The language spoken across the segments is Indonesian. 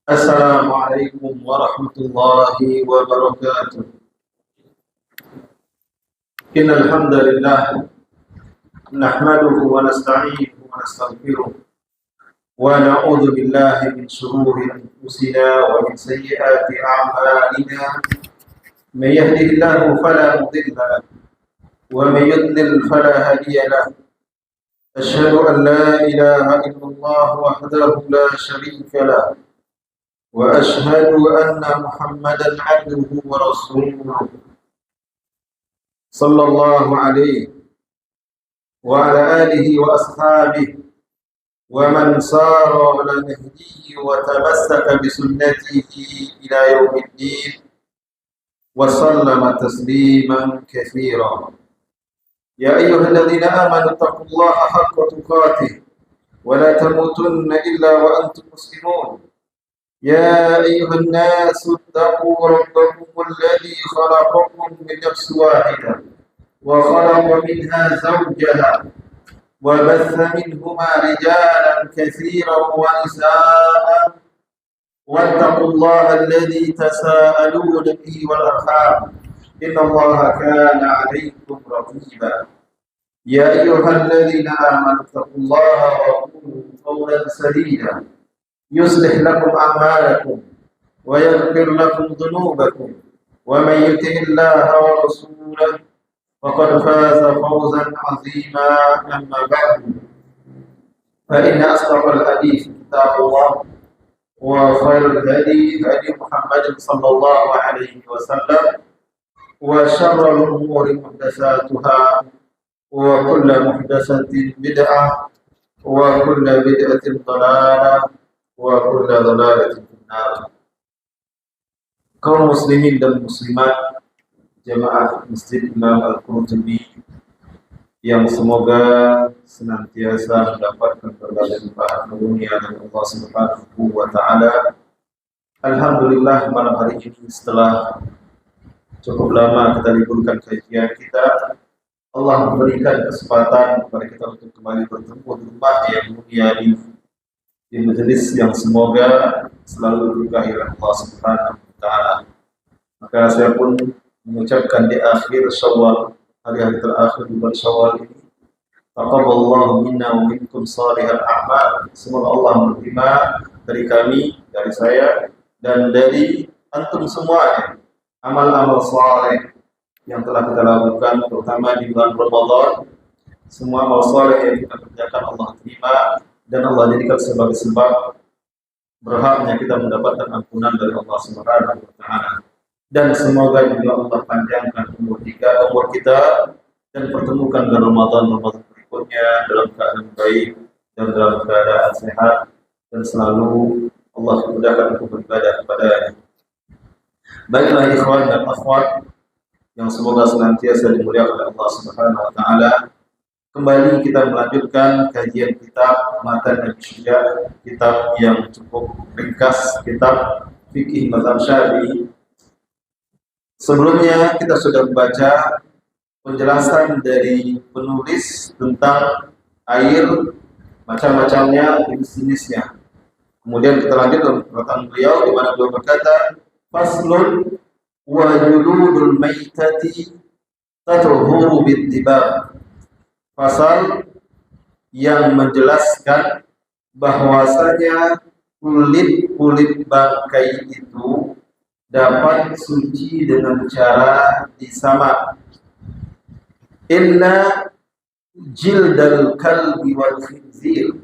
السلام عليكم ورحمة الله وبركاته. إن الحمد لله نحمده ونستعينه ونستغفره ونعوذ بالله من شرور أنفسنا ومن سيئات أعمالنا. من يهده الله فلا مضل له ومن يضلل فلا هادي له. أشهد أن لا إله إلا الله وحده لا شريك له وأشهد أن محمدا عبده ورسوله صلى الله عليه وعلى آله وأصحابه ومن سار على نهجه وتمسك بسنته إلى يوم الدين وسلم تسليما كثيرا. يا أيها الذين آمنوا اتقوا الله حق تقاته ولا تموتن إلا وأنتم مسلمون. يا أيها الناس اتقوا ربكم الذي خلقكم من نفس واحدة وخلق منها زوجها وبث منهما رجالا كثيرا ونساء واتقوا الله الذي تساءلون به والأرحام إن الله كان عليكم رقيبا. يا أيها الذين آمنوا اتقوا الله وقولوا قولا سديدا يصلح لكم أعمالكم ويغفر لكم ذنوبكم ومن يطع الله ورسوله فقد فاز فوزا عظيما. أما بعد فإن أصدق الحديث كتاب الله وخير الهدي هدي محمد صلى الله عليه وسلم وشر الأمور محدثاتها وكل محدثة بدعة وكل بدعة ضلالة wa kullu dhalalatin finnar. Kaum muslimin dan muslimat jemaah Masjid Imam Al-Qurtubi yang semoga senantiasa mendapatkan berbagai limpahan karunia dari Allah Subhanahu wa taala. Alhamdulillah, malam hari ini setelah cukup lama kita liburkan kajian kita, Allah memberikan kesempatan kepada kita untuk kembali bertemu di rumah yang mulia ini, di majelis yang semoga selalu diberkahi oleh Allah Subhanahu wa taala. Maka saya pun mengucapkan di akhir Syawal, hari-hari terakhir di bulan Syawal ini, taqabbalallahu minna wa minkum shalihal a'mal. Semoga Allah menerima dari kami, dari saya dan dari antum semuanya amal-amal saleh yang telah kita lakukan, terutama di bulan Ramadan. Semua amal saleh yang kita kerjakan Allah terima dan Allah jadikan sebagai sebab berhaknya kita mendapatkan ampunan dari Allah Subhanahu wa taala. Dan semoga juga Allah panjangkan umur kita dan pertemukan dengan Ramadan berikutnya dalam keadaan baik dan dalam keadaan sehat, dan selalu Allah mudahkan untuk beribadah kepada-Nya. Baiklah ikhwan dan akhwat yang semoga senantiasa dimuliakan oleh Allah Subhanahu wa taala. Kembali kita melanjutkan kajian kitab Matan Al-Syuja, kitab yang cukup ringkas, kitab fikih mazhab Syafi'i. Sebelumnya kita sudah membaca penjelasan dari penulis tentang air, macam-macamnya, jenis-jenisnya. Kemudian kita lanjut dengan perkataan beliau di mana beliau berkata, faslun wa juludul maitati tatuhuru bid-dibab. Pasal yang menjelaskan bahwasanya kulit bangkai itu dapat suci dengan cara disamak. Illa jildal kalbi wal khinzir,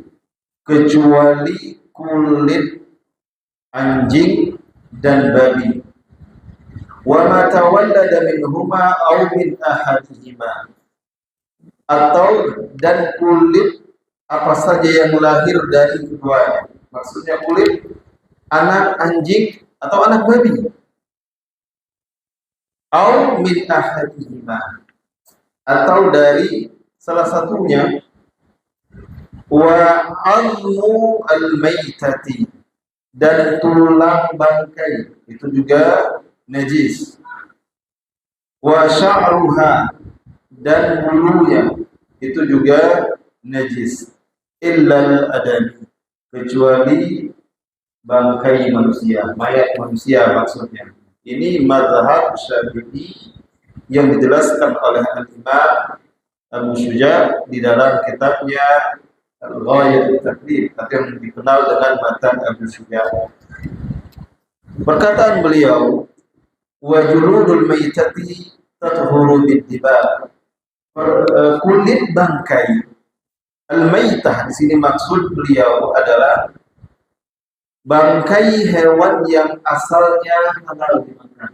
kecuali kulit anjing dan babi. Wa ma tawallada minhuma aw min ahadihima, atau dan kulit apa saja yang lahir dari keduanya. Maksudnya kulit anak anjing atau anak babi. Au min ahadihima, atau dari salah satunya. Wa almu al-maitati, dan tulang bangkai itu juga najis. Wa sya'ruha, dan bulunya itu juga najis. Illal adami, kecuali bangkai manusia, mayat manusia maksudnya. Ini mazhab Syafi'i yang dijelaskan oleh Al-Imam Abu Syuja di dalam kitabnya Al-Ghayat Taklif atau yang dikenal dengan matan Abu Syuja. Perkataan beliau, wa juludul maitati tathuru bid-diba. Kulit bangkai al-maitah di sini maksud beliau adalah bangkai hewan yang asalnya halal dimakan,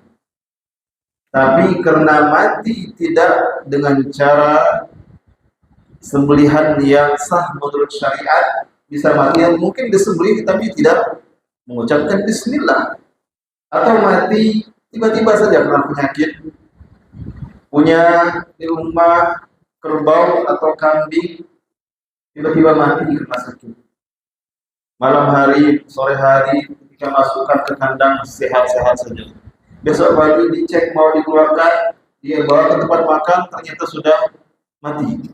tapi karena mati tidak dengan cara sembelihan yang sah menurut syariat, bisa mati yang mungkin disembelih tapi tidak mengucapkan bismillah, atau mati tiba-tiba saja karena penyakit, punya di rumah kerbau atau kambing tiba-tiba mati karena sakit. Malam hari, sore hari, ketika masukkan ke kandang sehat-sehat saja. Besok pagi dicek mau dikeluarkan, dia bawa ke tempat makan, ternyata sudah mati.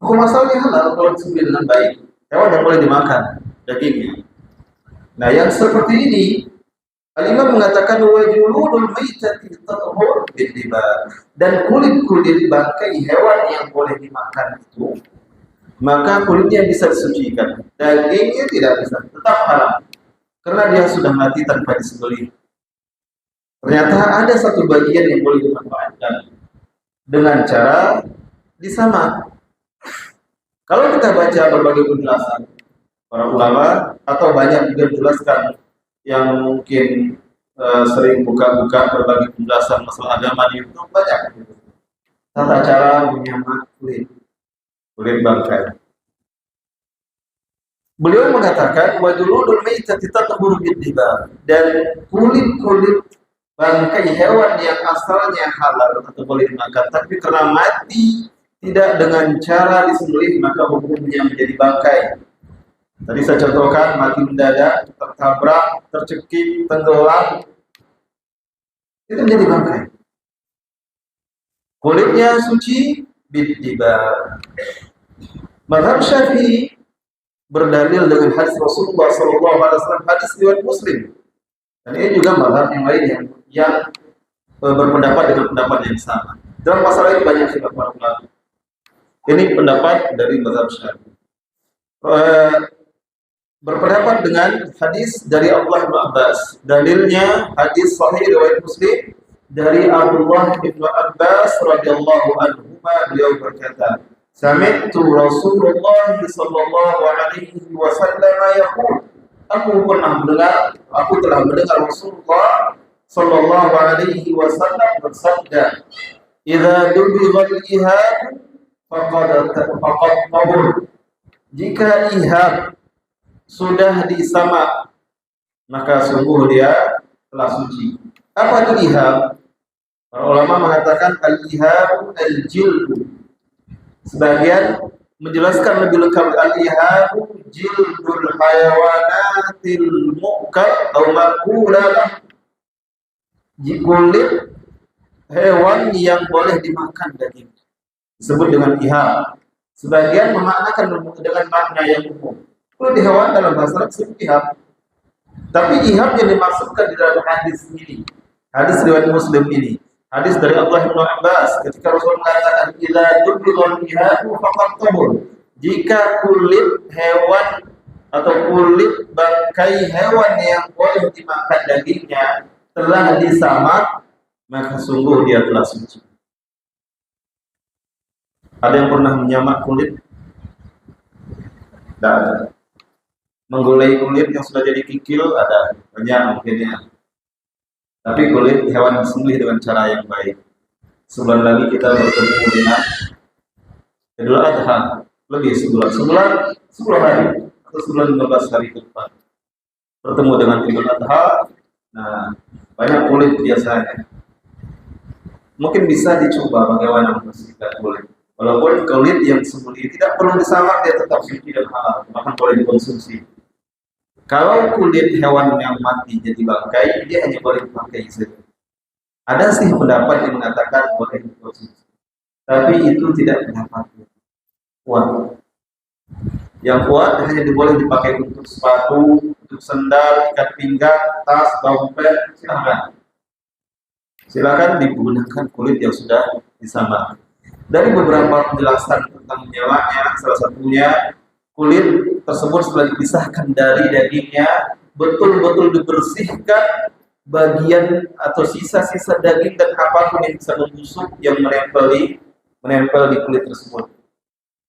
Hukum asalnya halal kalau disembelih dengan baik. Hewan yang boleh dimakan dagingnya. Nah, yang seperti ini, Al-Imam mengatakan wajuludul maitati tathur bid-diba, dan kulit-kulit bangkai hewan yang boleh dimakan itu, maka kulitnya bisa disucikan, dagingnya tidak bisa, tetap haram karena dia sudah mati tanpa disembelih. Ternyata ada satu bagian yang boleh dimanfaatkan dengan cara disamak. Kalau kita baca berbagai penjelasan para ulama atau banyak juga dijelaskan yang mungkin sering buka-buka berbagai penjelasan masalah agama di YouTube, banyak tata cara menyamak kulit bangkai. Beliau mengatakan wajuludul maitati tathuru bid-diba, dan kulit-kulit bangkai hewan yang asalnya halal atau boleh dimakan tapi karena mati tidak dengan cara disembelih, maka hukumnya menjadi bangkai. Tadi saya contohkan mati mendadak, tertabrak, tercekik, tenggelam, itu menjadi bangkai. Kulitnya suci bid-diba. Mazhab Syafi'i berdalil dengan hadis Rasulullah SAW, hadis riwayat Muslim. Dan ini juga mazhab yang lain yang berpendapat dengan pendapat yang sama. Dalam masalah ini banyak khilaf para ulama. Ini pendapat dari mazhab Syafi'i. Berpendapat dengan hadis dari Abdullah bin Abbas. Dalilnya hadis sahih riwayat Muslim dari Abdullah bin Abbas radhiyallahu anhu, beliau berkata, sami'tu Rasulullah sallallahu alaihi wasallam yaqul, aku telah mendengar Rasulullah sallallahu alaihi wasallam bersabda, idza dubighal ihab faqad tahur. Jika ihab sudah disamak, maka sungguh dia telah suci. Apa itu ihab? Para ulama mengatakan al-ihab al-jildu. Sebagian menjelaskan lebih lengkap, al-ihab jildul hayawanatil mu'kal atau makulalah, kulit hewan yang boleh dimakan daging, disebut dengan ihab. Sebagian memaknakan dengan makna yang umum. Kulit hewan dalam bahasa Arab disebut ihab. Tapi ihab yang dimaksudkan di dalam hadis ini, hadis riwayat Muslim ini, hadis dari Abdullah bin Abbas ketika Rasul mengatakan idza dubighal ihabu faqad tahur. Jika kulit hewan atau kulit bangkai hewan yang boleh dimakan dagingnya telah disamak, maka sungguh dia telah suci. Ada yang pernah menyamak kulit? Tidak ada. Menggulai kulit yang sudah jadi kikil ada, banyak mungkinnya. Tapi kulit hewan disembelih dengan cara yang baik. Sebulan lagi kita bertemu dengan Idul Adha, lebih sebulan 10 hari atau sebulan 15 hari ke depan. Bertemu dengan Idul Adha, nah banyak kulit biasanya. Mungkin bisa dicoba bagaimana membersihkan kulit. Walaupun kulit yang disembelih tidak perlu disamak, dia tetap suci dan halal, bahkan boleh dikonsumsi. Kalau kulit hewan yang mati jadi bangkai, dia hanya boleh dipakai saja. Ada sih pendapat yang mengatakan boleh dikonsumsi, tapi itu tidak pendapat kuat. Yang kuat hanya boleh dipakai untuk sepatu, untuk sendal, ikat pinggang, tas, dompet, silakan digunakan kulit yang sudah disamak. Dari beberapa penjelasan tentang menyamanya, salah satunya kulit tersebut setelah dipisahkan dari dagingnya betul-betul dibersihkan bagian atau sisa-sisa daging dan apapun yang bisa membusuk yang menempel di kulit tersebut.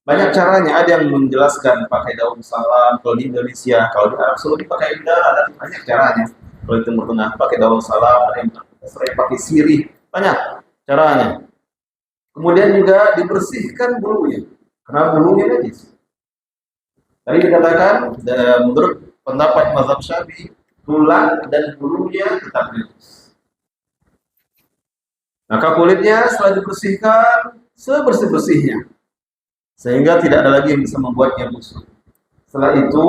Banyak caranya, ada yang menjelaskan pakai daun salam kalau di Indonesia, kalau di Arab Saudi pakai udara, ada banyak caranya. Kalau di Timur Tengah pakai daun salam, ada yang pakai sirih, banyak caranya. Kemudian juga dibersihkan bulunya, karena bulunya najis. Tadi dikatakan menurut pendapat mazhab Syafi'i, tulang dan bulunya tetap najis. Maka kulitnya setelah dibersihkan sebersih-bersihnya, sehingga tidak ada lagi yang bisa membuatnya busuk. Setelah itu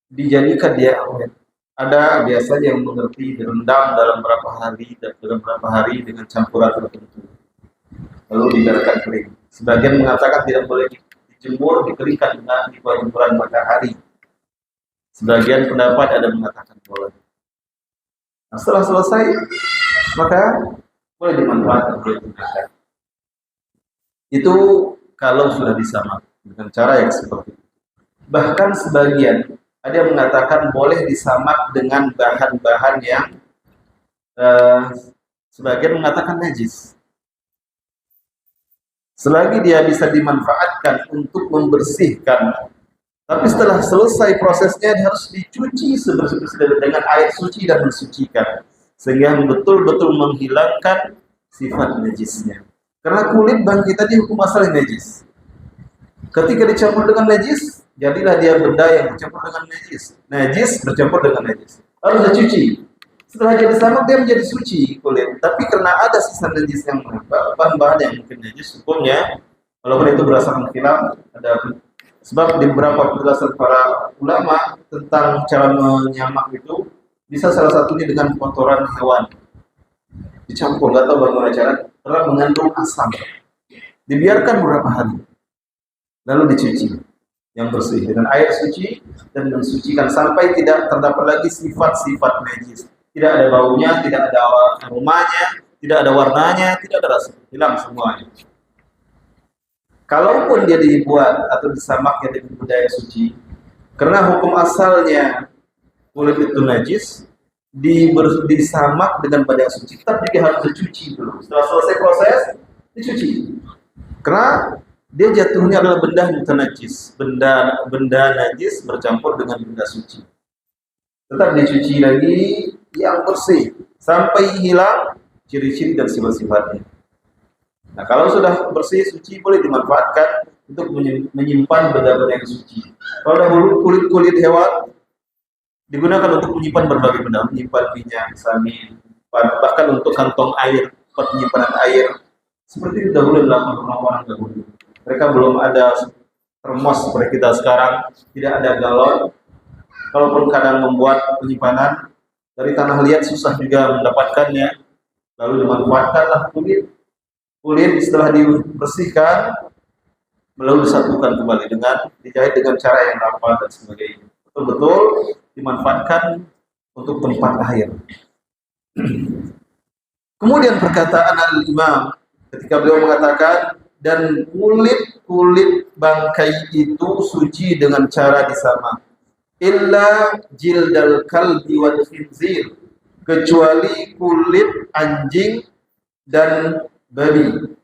dijadikan dia awet. Ada biasanya yang mengerti direndam dalam beberapa hari dengan campuran tertentu, lalu dibiarkan kering. Sebagian mengatakan tidak boleh dijemur, dikeringkan dengan di bawah cemburan matahari. Sebagian pendapat ada mengatakan boleh. Nah, setelah selesai maka boleh dimanfaatkan, boleh digunakan. Itu kalau sudah disamak dengan cara yang seperti itu. Bahkan sebagian ada yang mengatakan boleh disamak dengan bahan-bahan yang sebagian mengatakan najis. Selagi dia bisa dimanfaatkan untuk membersihkan, tapi setelah selesai prosesnya dia harus dicuci sebersih-bersih dengan air suci dan mensucikan, sehingga betul-betul menghilangkan sifat najisnya. Karena kulit bagi kita dihukum asal najis. Ketika dicampur dengan najis, jadilah dia benda yang bercampur dengan najis. Najis bercampur dengan najis. Harus dicuci. Setelah jadi samak dia menjadi suci kulit. Tapi karena ada sisa najis yang menempel, bahan-bahan yang mungkin najis, hukumnya walaupun itu berdasarkan khilaf, ada sebab di beberapa penjelasan para ulama tentang cara menyamak itu bisa salah satunya dengan kotoran hewan dicampur, nggak tahu bagaimana cara, karena mengandung asam. Dibiarkan beberapa hari, lalu dicuci yang bersih dengan air suci dan mensucikan sampai tidak terdapat lagi sifat-sifat najis. Tidak ada baunya, tidak ada aromanya, tidak ada warnanya, tidak ada rasa, hilang semuanya. Kalaupun dia dibuat atau disamaknya dengan budaya suci, karena hukum asalnya kulit itu najis, disamak dengan benda suci, tetap dia harus dicuci dulu. Setelah selesai proses, dicuci. Karena dia jatuhnya adalah benda najis, benda najis bercampur dengan benda suci. Tetap dicuci lagi yang bersih sampai hilang ciri-ciri dan sifat-sifatnya. Nah, kalau sudah bersih suci boleh dimanfaatkan untuk menyimpan benda-benda yang suci. Kalau dahulu kulit hewan digunakan untuk menyimpan berbagai benda, menyimpan minyak, samin, bahkan untuk kantong air, tempat penyimpanan air. Seperti itu dahulu dilakukan orang-orang dahulu. Mereka belum ada termos seperti kita sekarang, tidak ada galon. Kalaupun kadang membuat penyimpanan dari tanah liat susah juga mendapatkannya, lalu dimanfaatkanlah kulit setelah dibersihkan, lalu disatukan kembali dengan dijahit dengan cara yang rapat dan sebagainya. Betul-betul dimanfaatkan untuk tempat air. Kemudian perkataan al-Imam ketika beliau mengatakan, dan kulit bangkai itu suci dengan cara disamak, illa jildal kalbi wal khinzir, kecuali kulit anjing dan babi.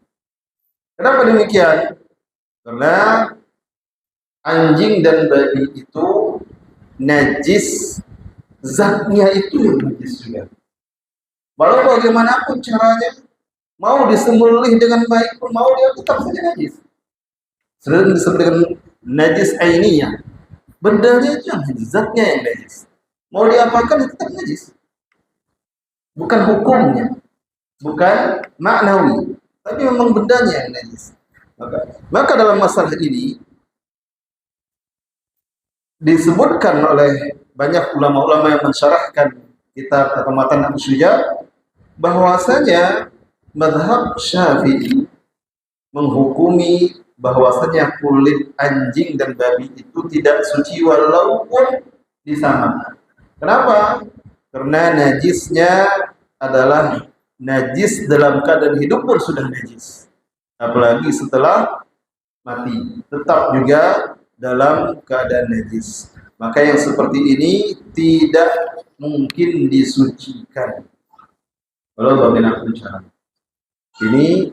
Kenapa demikian? Karena anjing dan babi itu najis, zatnya itu yang najis juga. Walau bagaimanapun caranya, mau disembelih dengan baik pun, mau dia tetap saja najis. Sering disebut dengan najis ainiyah. Bendanya itu yang najis, zatnya yang najis. Mau diapakan tetap najis. Bukan hukumnya, bukan maknawi, tapi memang bendanya yang najis. Maka dalam masalah ini disebutkan oleh banyak ulama-ulama yang mensyarahkan kitab atau matan Abu Syuja bahwasanya mazhab Syafi'i menghukumi bahwasanya kulit anjing dan babi itu tidak suci walaupun disamakan. Kenapa? Karena najisnya adalah najis dalam keadaan hidup pun sudah najis. Apalagi setelah mati, tetap juga dalam keadaan najis. Maka yang seperti ini tidak mungkin disucikan. Walau bagaimana cara. Ini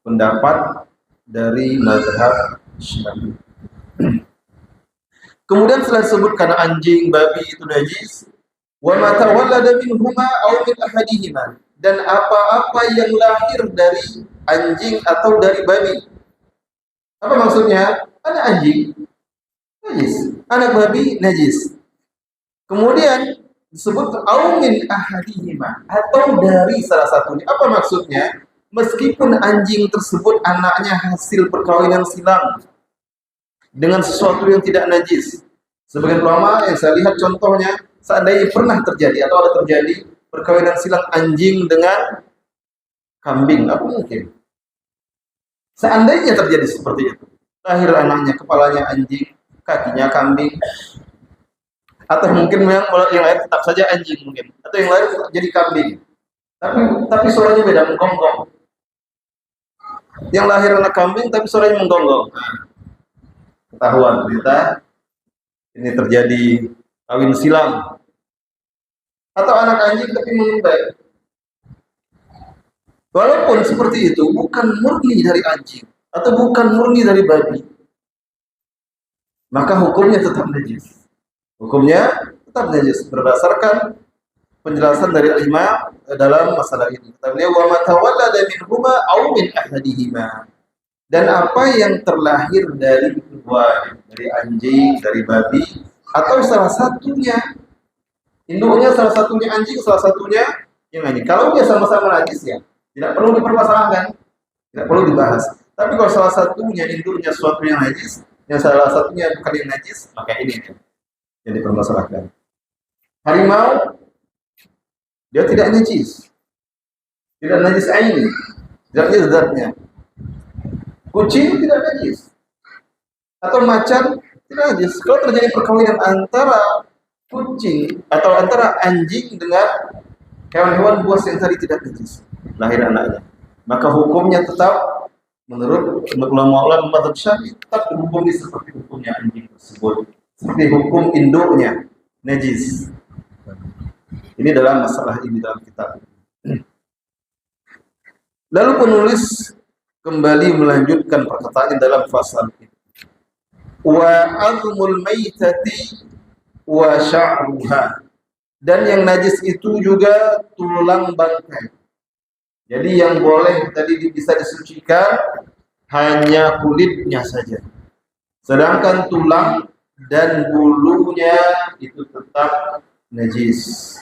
pendapat dari mazhab Syafi'i. Kemudian setelah disebutkan anjing, babi itu najis, wa ma tawallada minhuma aw min ahadihima, dan apa-apa yang lahir dari anjing atau dari babi. Apa maksudnya? Anak anjing najis, anak babi najis. Kemudian disebut aw min ahadihima, atau dari salah satunya. Apa maksudnya? Meskipun anjing tersebut anaknya hasil perkawinan silang dengan sesuatu yang tidak najis. Sebagian ulama yang saya lihat contohnya, seandainya pernah terjadi atau ada terjadi perkawinan silang anjing dengan kambing, apa mungkin? Seandainya terjadi seperti itu, lahir anaknya kepalanya anjing, kakinya kambing, atau mungkin yang lain tetap saja anjing mungkin, atau yang lain jadi kambing, tapi suaranya beda, menggonggong. Yang lahir anak kambing tapi suaranya menggonggong. Nah, ketahuan ternyata ini terjadi kawin silang. Atau anak anjing tapi mengembek. Walaupun seperti itu bukan murni dari anjing atau bukan murni dari babi, maka hukumnya tetap najis. Hukumnya tetap najis berdasarkan penjelasan dari ulama dalam masalah ini. Kata beliau, wa ma tawallada minhuma aw min ahadihima, dan apa yang terlahir dari keduanya, dari anjing, dari babi, atau salah satunya, induknya salah satunya anjing, salah satunya yang anjing. Kalau dia sama-sama najis ya, tidak perlu dipermasalahkan, tidak perlu dibahas. Tapi kalau salah satunya induknya sesuatu yang najis, yang salah satunya bukan yang najis, maka ini yang dipermasalahkan. Harimau dia tidak najis, tidak najis aini, tidak najis zatnya. Kucing tidak najis, atau macan tidak najis. Kalau terjadi perkawinan antara kucing atau antara anjing dengan hewan-hewan buas yang tadi tidak najis, lahir anaknya, maka hukumnya tetap menurut ulama mazhab Syafi'i tetap dihukumi seperti hukumnya anjing tersebut, seperti hukum induknya najis. Ini dalam masalah ini dalam kitab. Lalu penulis kembali melanjutkan perkataan dalam fasal ini. Wa azmul maitati wa sya'ruha, dan yang najis itu juga tulang bangkai. Jadi yang boleh tadi bisa disucikan hanya kulitnya saja. Sedangkan tulang dan bulunya itu tetap najis.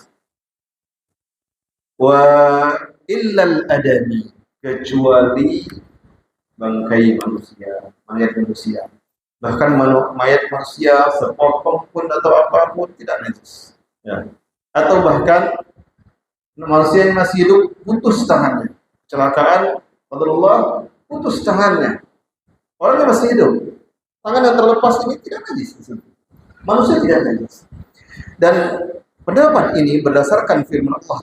Wa illal adami, kecuali bangkai manusia, mayat manusia. Bahkan mayat manusia sepotong pun atau apapun tidak najis. Ya. Atau bahkan manusia yang masih hidup putus tangannya, kecelakaan, qadarullah, putus tangannya. Orangnya masih hidup, tangan yang terlepas ini tidak najis. Manusia tidak najis. Dan pendapat ini berdasarkan firman Allah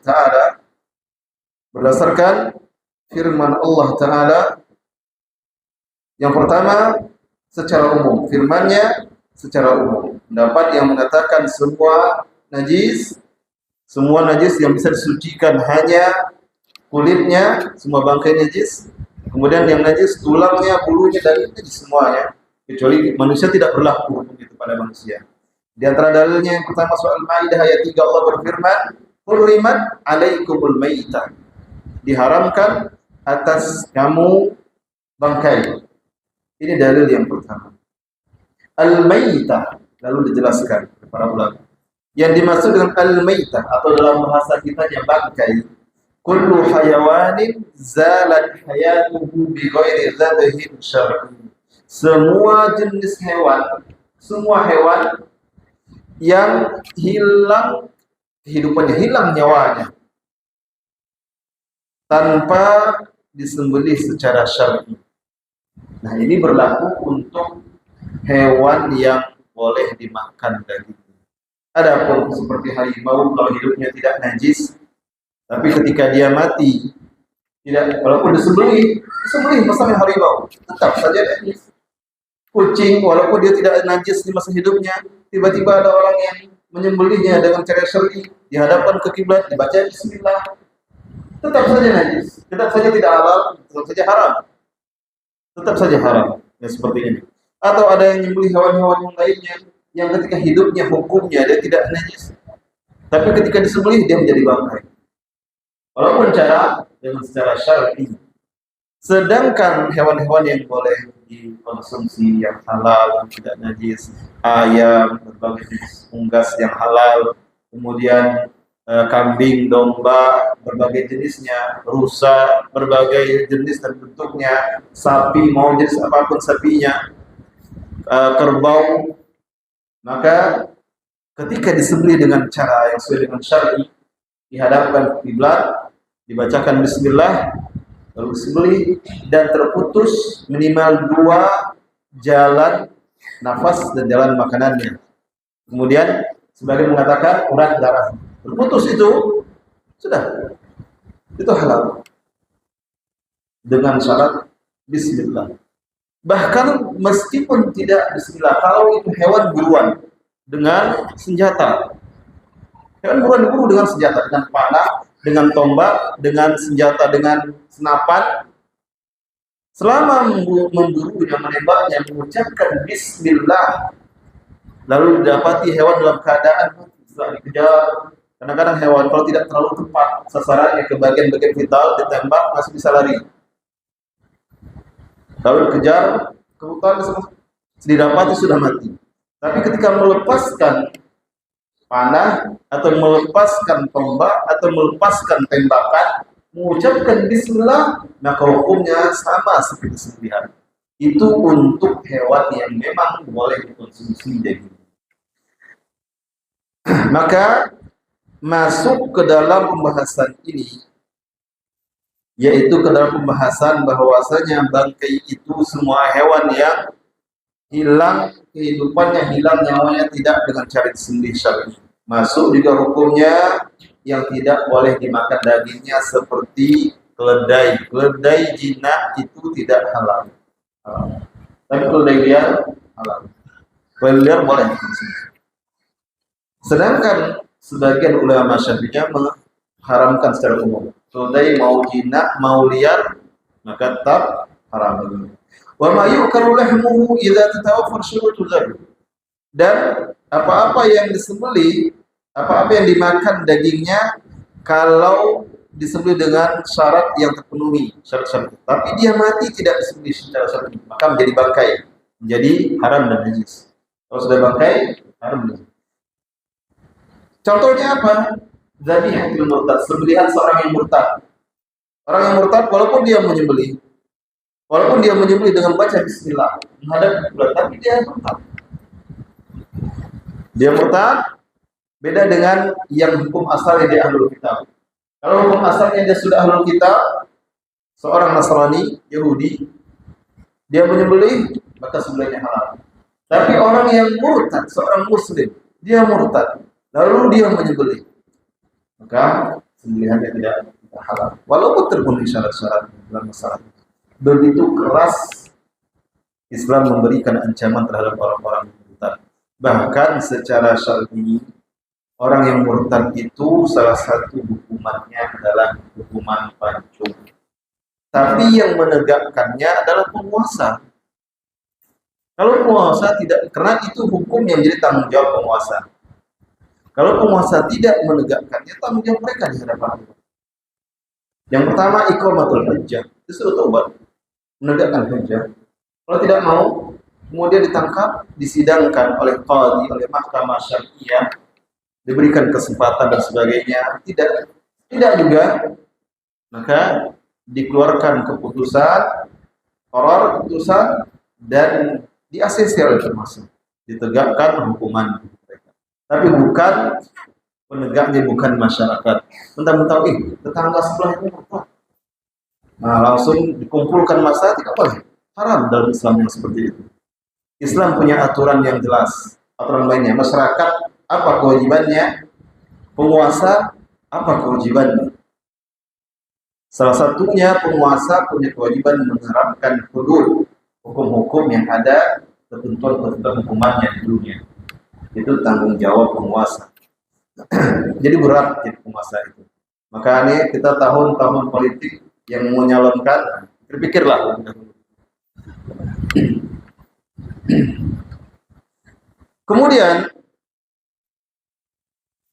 Ta'ala, yang pertama secara umum, firmannya secara umum. Pendapat yang mengatakan semua najis yang bisa disucikan hanya kulitnya, semua bangkai najis. Kemudian yang najis tulangnya, bulunya, dan najis semuanya, kecuali manusia tidak berlaku hukum itu pada manusia. Di antara dalilnya yang pertama surah Al-Maidah ayat 3, Allah berfirman, "Hurrimat 'alaikumul maitah." Diharamkan atas kamu bangkai. Ini dalil yang pertama. Al-maitah, lalu dijelaskan para ulama. Yang dimaksud dengan al-maitah atau dalam bahasa kita bangkai, kullu hayawanin zalat hayatuhu bi ghairi dzatihi syar'i. Semua jenis hewan, semua hewan yang hilang kehidupannya, hilang nyawanya tanpa disembelih secara syar'i. Nah, ini berlaku untuk hewan yang boleh dimakan dagingnya. Adapun seperti harimau, kalau hidupnya tidak najis, tapi ketika dia mati, tidak, walaupun disembelih bersama harimau, tetap saja najis. Kucing, walaupun dia tidak najis di masa hidupnya, tiba-tiba ada orang yang menyembelihnya dengan cara syar'i, dihadapkan ke kiblat, dibaca bismillah, tetap saja najis, tetap saja tidak halal, tetap saja haram, tetap saja haram, ya seperti ini. Atau ada yang menyembelih hewan-hewan yang lainnya, yang ketika hidupnya hukumnya dia tidak najis, tapi ketika disembelih dia menjadi bangkai. Walaupun dengan secara syar'i. Sedangkan hewan-hewan yang boleh dikonsumsi yang halal, yang tidak najis, ayam, berbagai jenis unggas yang halal, kemudian kambing, domba, berbagai jenisnya, rusa, berbagai jenis dan bentuknya, sapi, mau jenis apapun sapinya, kerbau, maka ketika disembelih dengan cara yang sesuai dengan syar'i, dihadapkan kiblat, dibacakan bismillah, lalu disembelih dan terputus minimal 2 jalan nafas dan jalan makanannya. Kemudian sebagian mengatakan urat darah terputus, itu sudah, itu halal dengan syarat bismillah. Bahkan meskipun tidak bismillah, kalau itu hewan buruan dengan senjata, hewan buruan diburu dengan senjata, dengan panah, dengan tombak, dengan senjata, dengan senapan, selama memburu dan menembaknya mengucapkan bismillah, lalu didapati hewan dalam keadaan setelah dikejar. Kadang-kadang hewan kalau tidak terlalu tepat sasarannya ke bagian-bagian vital, ditembak masih bisa lari, lalu dikejar ke hutan, didapati sudah mati. Tapi ketika melepaskan panah atau melepaskan tombak atau melepaskan tembakan, mengucapkan bismillah, maka hukumnya sama seperti sembelihan. Itu untuk hewan yang memang boleh dikonsumsi daging. Maka masuk ke dalam pembahasan ini, yaitu ke dalam pembahasan bahwasanya bangkai itu semua hewan yang hilang kehidupannya, hilang nyawanya tidak dengan cara disembelih syar'i. Masuk juga hukumnya yang tidak boleh dimakan dagingnya seperti keledai. Keledai jinak itu tidak halal. Tapi keledai liar halal. Keledai liar boleh dikonsumsi. Sedangkan sebagian ulama Syafi'iyah mengharamkan secara umum. Keledai mau jinak, mau liar, maka tetap haram. Wa ma yukaru lahmuhu idza tatawaffar syurutul dzalik. Dan apa-apa yang disembelih, apa-apa yang dimakan dagingnya, kalau disembelih dengan syarat yang terpenuhi, syarat-syarat. Tapi dia mati tidak disembelih secara syar'i, maka menjadi bangkai, menjadi haram dan najis. Kalau sudah bangkai, haram dan najis. Contohnya apa? Zabihatul murtad, sembelihan seorang yang murtad. Orang yang murtad walaupun dia menyembelih dengan baca bismillah, menghadap kiblat, tapi dia murtad. Dia murtad beda dengan yang hukum asalnya dia ahlul kitab. Kalau hukum asalnya dia sudah ahlul kitab, seorang Nasrani, Yahudi, dia menyembelih, maka sembelihnya halal. Tapi orang yang murtad, seorang muslim, dia murtad, lalu dia menyembelih, maka sembelihannya tidak halal, walaupun terpenuhi syarat-syarat dalam masalah. Begitu keras Islam memberikan ancaman terhadap orang-orang murtad. Bahkan secara syar'i, orang yang murtad itu salah satu hukumannya adalah hukuman pancung. Tapi yang menegakkannya adalah penguasa. Kalau penguasa tidak, karena itu hukum yang menjadi tanggung jawab penguasa. Kalau penguasa tidak menegakkannya, tanggung jawab mereka di hadapan Allah. Yang pertama, iqamatul hujjah, disuruh taubat, menegakkan hujjah. Kalau tidak mau, kemudian ditangkap, disidangkan oleh qadhi, oleh mahkamah syariah, diberikan kesempatan dan sebagainya. Tidak juga, maka dikeluarkan keputusan, keputusan, dan di-ACC oleh termasuk, ditegakkan hukuman mereka. Tapi bukan penegaknya, bukan masyarakat. Mentang-mentang tetangga sebelah itu murtad, nah langsung dikumpulkan massa, tidak boleh. Haram dalam Islam yang seperti itu. Islam punya aturan yang jelas. Aturan lainnya, masyarakat Apa kewajibannya? Penguasa, apa kewajibannya? Salah satunya penguasa punya kewajiban menerapkan hudud, hukum-hukum yang ada, ketentuan-ketentuan hukumannya di dunia. Itu tanggung jawab penguasa. Jadi berat jadi penguasa itu. Makanya kita tahun-tahun politik yang menyalonkan, berpikirlah. Kemudian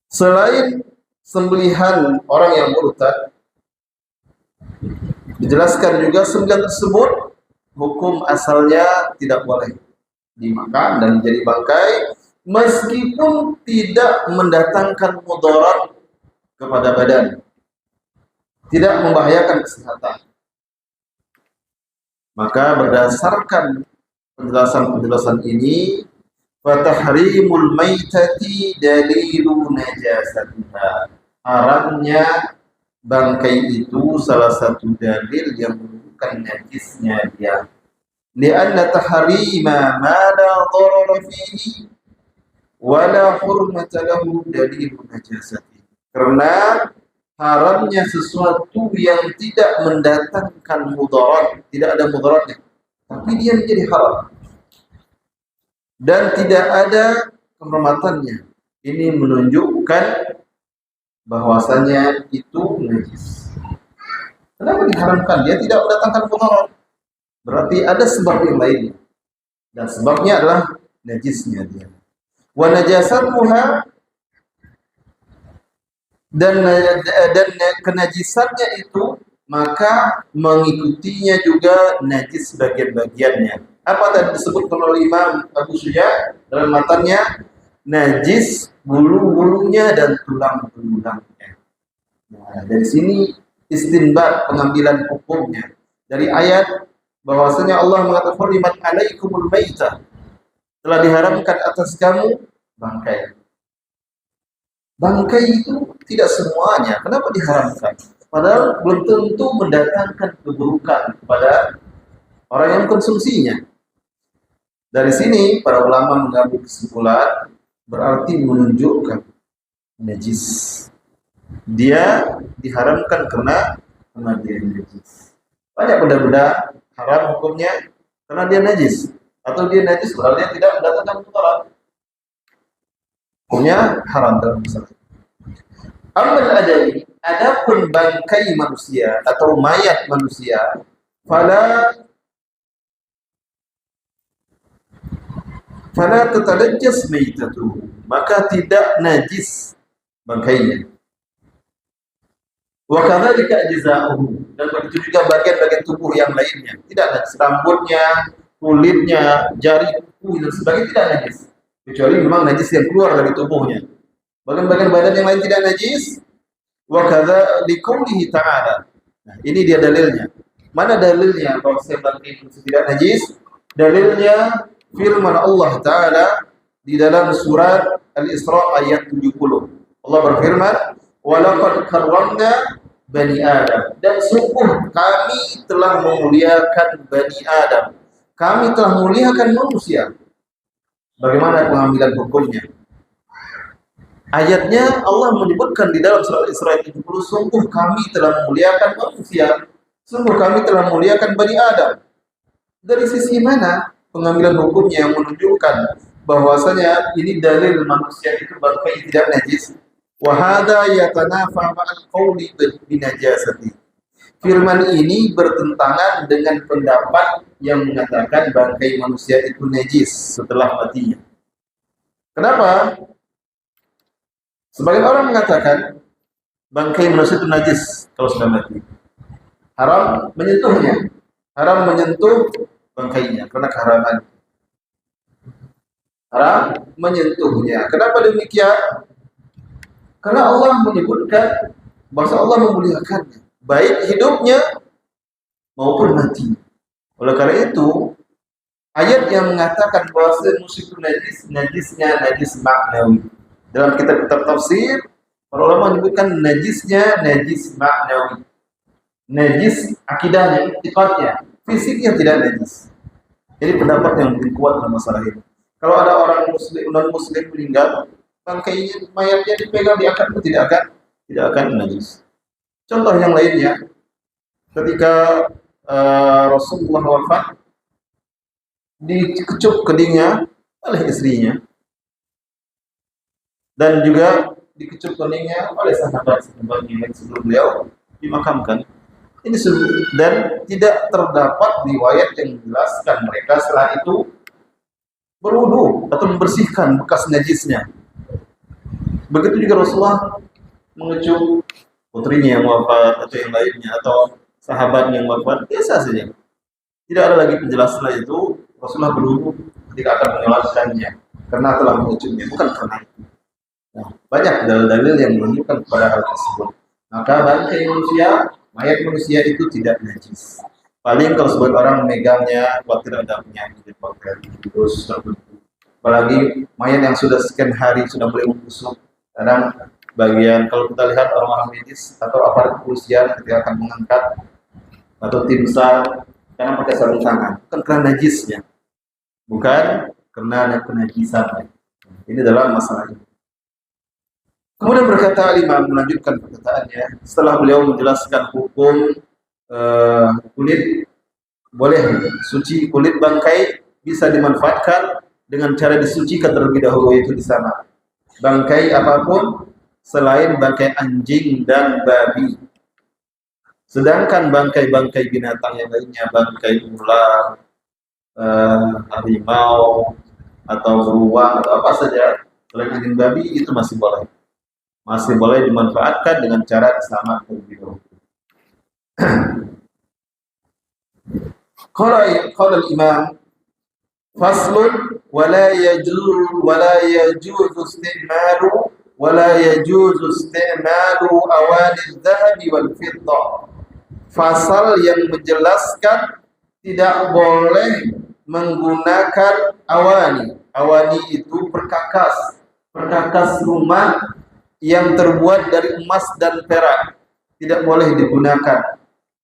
selain sembelihan orang yang murtad, dijelaskan juga sembelihan tersebut hukum asalnya tidak boleh dimakan dan menjadi bangkai meskipun tidak mendatangkan mudarat kepada badan, tidak membahayakan kesehatan. Maka berdasarkan penjelasan-penjelasan ini, fatahrimul maitati dalilu najasatiha. Haramnya bangkai itu salah satu dalil yang menunjukkan najisnya dia. Lianna tahrima ma la dharara fihi wa la hurmata lahu dalilu najasati. Karena haramnya sesuatu yang tidak mendatangkan mudarat, tidak ada mudaratnya, tapi dia menjadi haram dan tidak ada kehormatannya. Ini menunjukkan bahwasanya itu najis. Kenapa diharamkan? Dia tidak mendatangkan mudarat. Berarti ada sebab yang lainnya. Dan sebabnya adalah najisnya dia. Wa najasatuha, dan kenajisannya itu maka mengikutinya juga najis bagian-bagiannya. Apa tadi disebut oleh Imam Abu Syuja dalam matanya? Najis bulu-bulunya dan tulang-tulangnya. Nah, dari sini istinbat pengambilan hukumnya dari ayat bahwasanya Allah mengatakan hurimat alaikumul maitah, telah diharamkan atas kamu bangkai. Bangkai itu tidak semuanya. Kenapa diharamkan? Padahal belum tentu mendatangkan keburukan kepada orang yang mengkonsumsinya. Dari sini para ulama mengambil kesimpulan berarti menunjukkan najis. Dia diharamkan karena dia najis. Banyak benda-benda haram hukumnya karena dia najis, atau dia najis padahal dia tidak mendatangkan mudarat. Hukumnya haram dalam masalah. Amal adami, adapun bangkai manusia atau mayat manusia, fala tatalajjas maitatu, maka tidak najis bangkainya. Wa kadzalika ajza'uhu, dan begitu juga bagian-bagian tubuh yang lainnya tidak najis, rambutnya, kulitnya, jari, kuku dan sebagainya tidak najis, kecuali memang najis yang keluar dari tubuhnya. Bagian-bagian badan yang lain tidak najis. Wa kadza liqoulihi ta'ala. Nah, ini dia dalilnya. Mana dalilnya bahwa bangkai itu tidak najis? Dalilnya firman Allah Ta'ala di dalam surat Al-Isra ayat 70. Allah berfirman, "Wa laqad karramna bani Adam." Dan sungguh kami telah memuliakan bani Adam. Kami telah memuliakan manusia. Bagaimana pengambilan hukumnya? Ayatnya Allah menyebutkan di dalam surat Isra 70, sungguh kami telah memuliakan manusia, sungguh kami telah memuliakan Bani Adam. Dari sisi mana pengambilan hukumnya yang menunjukkan bahwasanya ini dalil manusia itu bangkai tidak najis? Wa hadza yatanafa ma'al qawli binajasati. Firman ini bertentangan dengan pendapat yang mengatakan bangkai manusia itu najis setelah matinya. Kenapa? Sebagian orang mengatakan bangkai manusia itu najis kalau sudah mati. Haram menyentuhnya, haram menyentuh bangkainya karena keharaman. Haram menyentuhnya. Kenapa demikian? Karena Allah menyebutkan bahwa Allah memuliakannya, baik hidupnya maupun mati. Oleh karena itu, ayat yang mengatakan bahwa manusia itu najis, najisnya najis maknawi. Dalam kitab-kitab tafsir, para ulama menyebutkan najisnya najis maknawi. Najis akidahnya, iktikadnya, fisiknya tidak najis. Jadi pendapat yang lebih kuat dalam masalah ini. Kalau ada orang muslim, non muslim meninggal, bangkai mayatnya dipegang diangkat itu tidak akan najis. Contoh yang lainnya, ketika Rasulullah wafat, dikecup keningnya oleh istrinya dan juga dikecup keningnya oleh sahabat-sahabat yang sebelum beliau dimakamkan. Ini dan tidak terdapat riwayat yang menjelaskan mereka setelah itu berwudu atau membersihkan bekas najisnya. Begitu juga Rasulullah mengecup putrinya yang wafat atau yang lainnya atau sahabat yang wafat, biasa saja. Tidak ada lagi penjelasan setelah itu. Rasulullah berwudu ketika akan menyolatkannya karena telah mengecupnya, bukan karena itu. Nah, banyak dalil-dalil yang menunjukkan kepada hal tersebut. Maka bangkai manusia, mayat manusia itu tidak najis. Paling kalau sebagian orang memegangnya, khawatir ada penyakit bakteri, virus tertentu. Apalagi mayat yang sudah sekian hari sudah mulai membusuk. Kadang bagian kalau kita lihat orang-orang medis atau aparat kepolisian ketika akan mengangkat atau tim SAR, karena pakai sarung tangan, bukan karena najisnya, bukan karena kenajisan. Ini dalam masalah ini. Kemudian berkata Imam, melanjutkan perkataannya setelah beliau menjelaskan hukum kulit, boleh suci kulit bangkai bisa dimanfaatkan dengan cara disucikan terlebih dahulu, yaitu di sana bangkai apapun selain bangkai anjing dan babi. Sedangkan bangkai-bangkai binatang yang lainnya, bangkai ular, harimau, atau beruang, atau apa saja selain anjing babi, itu masih boleh dimanfaatkan dengan cara disama terlebih dahulu. Qala al-Imam faslun wala yajuzu istimalu awani adh-dhahabi wal fiddah. Fasal yang menjelaskan tidak boleh menggunakan awani. Awani itu perkakas rumah yang terbuat dari emas dan perak. Tidak boleh digunakan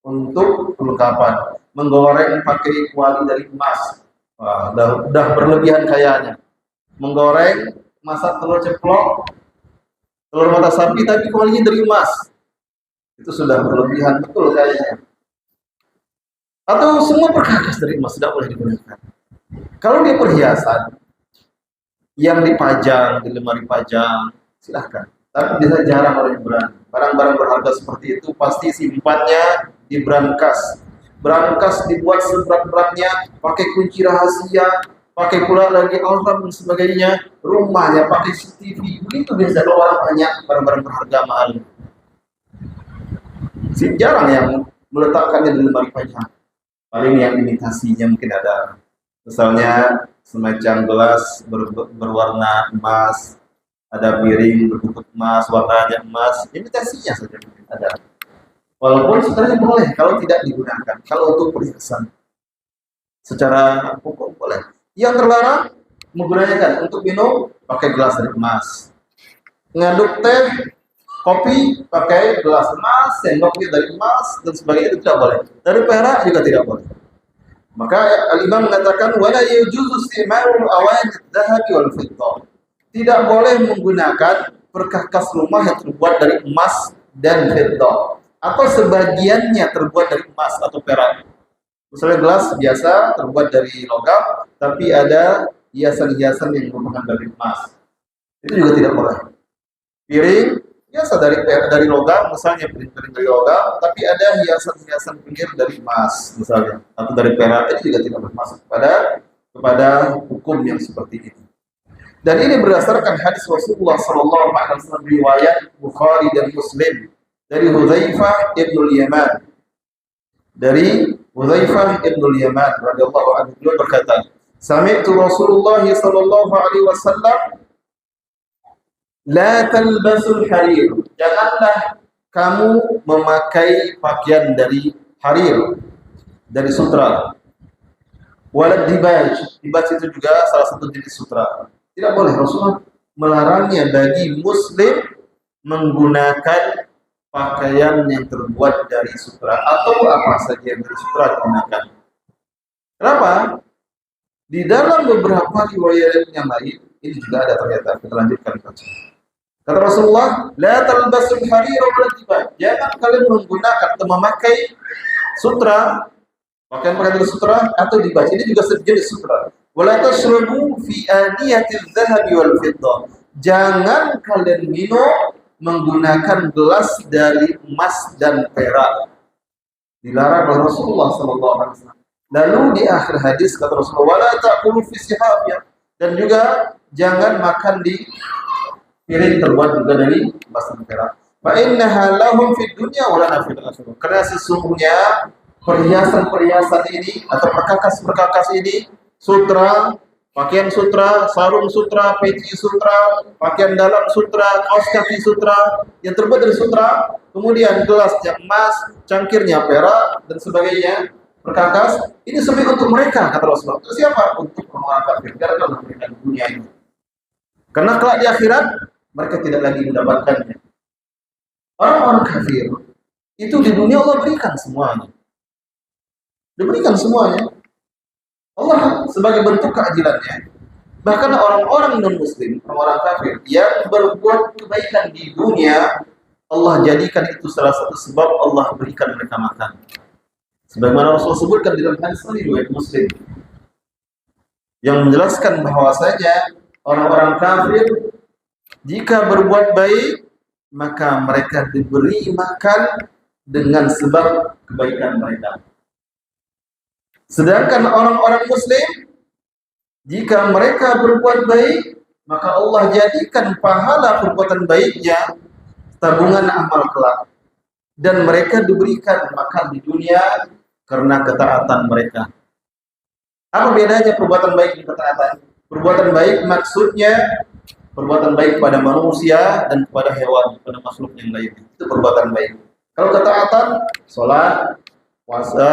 untuk perlengkapan. Menggoreng pakai kuali dari emas, wah, udah berlebihan kayaknya. Menggoreng, masak telur ceplok, telur mata sapi tapi kualinya dari emas, itu sudah berlebihan betul kayaknya. Atau semua perkakas dari emas tidak boleh digunakan. Kalau dia perhiasan yang dipajang di lemari pajang, silahkan. Tapi bisa jarang oleh berani. Barang-barang berharga seperti itu pasti simpannya di brankas. Brankas dibuat seberat-beratnya, pakai kunci rahasia, pakai pula lagi alarm dan sebagainya. Rumahnya pakai CCTV. Begitu biasa kalau orang banyak barang-barang berharga mahal. Jarang yang meletakkannya di lemari pajang. Paling yang imitasinya mungkin ada. Misalnya semacam gelas berwarna emas, ada piring berbentuk emas, warnanya emas, imitasinya saja mungkin ada. Walaupun sebenarnya boleh kalau tidak digunakan. Kalau untuk perhiasan, secara hukum boleh. Yang terlarang menggunakan untuk minum pakai gelas dari emas. Ngaduk teh, kopi pakai gelas emas, sendoknya dari emas dan sebagainya, itu tidak boleh. Dari perak juga tidak boleh. Maka Al-Imam mengatakan wala yajuzu istimalu awani adh-dhahabi wal fiddah. Tidak boleh menggunakan perkakas rumah yang terbuat dari emas dan fiddah atau sebagiannya terbuat dari emas atau perak. Misalnya gelas biasa terbuat dari logam tapi ada hiasan-hiasan yang merupakan dari emas. Itu juga tidak boleh. Piring biasa dari logam, misalnya piring dari logam, tapi ada hiasan-hiasan pinggir dari emas misalnya, atau dari perak, itu juga tidak bermasuk kepada hukum yang seperti ini. Dan ini berdasarkan hadis Rasulullah SAW riwayat Bukhari dan Muslim dari Hudzaifah ibnul Yaman. Dari Hudzaifah ibnul Yaman radhiyallahu anhu, beliau berkata, "Sami'tu Rasulullah sallallahu alaihi wasallam la talbasul harir." Janganlah kamu memakai pakaian dari harir, dari sutra. Walad dibaj. Dibaj itu juga salah satu jenis sutra. Tidak boleh. Rasulullah melarangnya bagi muslim menggunakan pakaian yang terbuat dari sutra atau apa saja yang dari sutra digunakan. Kenapa? Di dalam beberapa riwayat yang lain Ini juga ada ternyata. Kita lanjutkan baca. Kata Rasulullah, la talbasul harira wal tibaj. Jangan kalian menggunakan atau memakai sutra, pakaian sutra atau dibaj. Ini juga sejenis sutra. Wala tashrabu fi aniyatil dhahabi wal fiddah. Jangan kalian minum menggunakan gelas dari emas dan perak. Dilarang oleh Rasulullah sallallahu alaihi wasallam. Lalu di akhir hadis kata Rasulullah, wala ta'kulu fi sihabiyah. Dan juga jangan makan di piring terbuat juga dari emas dan perak. Fa innaha lahum fid dunya wa lana fil akhirah. Karena sesungguhnya perhiasan-perhiasan ini atau perkakas-perkakas ini, sutra, pakaian sutra, sarung sutra, peci sutra, pakaian dalam sutra, kaos kaki sutra, yang terbuat dari sutra, kemudian gelasnya emas, cangkirnya perak dan sebagainya, perkakas, ini semua untuk mereka kata Rasulullah. Untuk siapa? Untuk orang kafir. Karena mereka di dunia ini. Karena kelak di akhirat mereka tidak lagi mendapatkannya. Orang-orang kafir itu di dunia Allah berikan semuanya. Diberikan semuanya. Allah sebagai bentuk keadilannya. Bahkan orang-orang non-muslim, orang-orang kafir yang berbuat kebaikan di dunia, Allah jadikan itu salah satu sebab Allah berikan mereka makan. Sebagaimana Rasul sebutkan di dalam hadis riwayat Muslim yang menjelaskan bahwasanya orang-orang kafir jika berbuat baik maka mereka diberi makan dengan sebab kebaikan mereka. Sedangkan orang-orang muslim jika mereka berbuat baik maka Allah jadikan pahala perbuatan baiknya tabungan amal kelak. Dan mereka diberikan makan di dunia karena ketaatan mereka. Apa bedanya perbuatan baik dan ketaatan? Perbuatan baik maksudnya perbuatan baik pada manusia dan kepada hewan, pada makhluk yang lain. Itu perbuatan baik. Kalau ketaatan, sholat, puasa,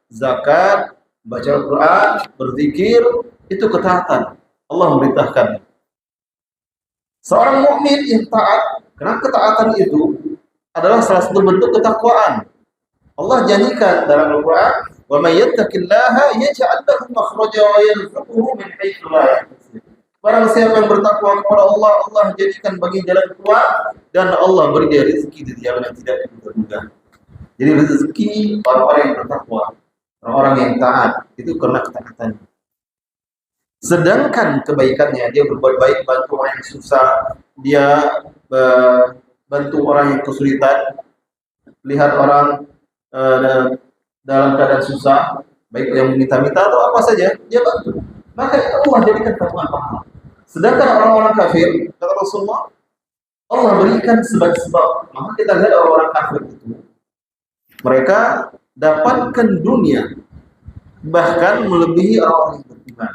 zakat, baca Al-Quran, berzikir, itu ketaatan. Allah memerintahkan. Seorang mukmin yang taat, karena ketaatan itu adalah salah satu bentuk ketakwaan. Allah janjikan dalam Al-Quran, "Wa may yattaqillaha yaj'al lahu makhraja wa yarzuqhu min haitsu la yahtasib." Barang siapa yang bertakwa kepada Allah, Allah jadikan bagi jalan keluar dan Allah beri dia rezeki di jalan yang tidak diduga-duga. Jadi rezeki orang-orang yang bertakwa, orang-orang yang taat itu karena ketaatannya. Sedangkan kebaikannya dia berbuat baik, bantu orang yang susah, dia bantu orang yang kesulitan, lihat orang dalam keadaan susah, baik yang minta-minta atau apa saja, dia bantu. Maka itu Allah jadikan tabungan pahala. Sedangkan orang-orang kafir, kata Rasulullah, Allah berikan sebab-sebab. Maka kita lihat orang-orang kafir itu, mereka dapatkan dunia, bahkan melebihi orang-orang yang beriman.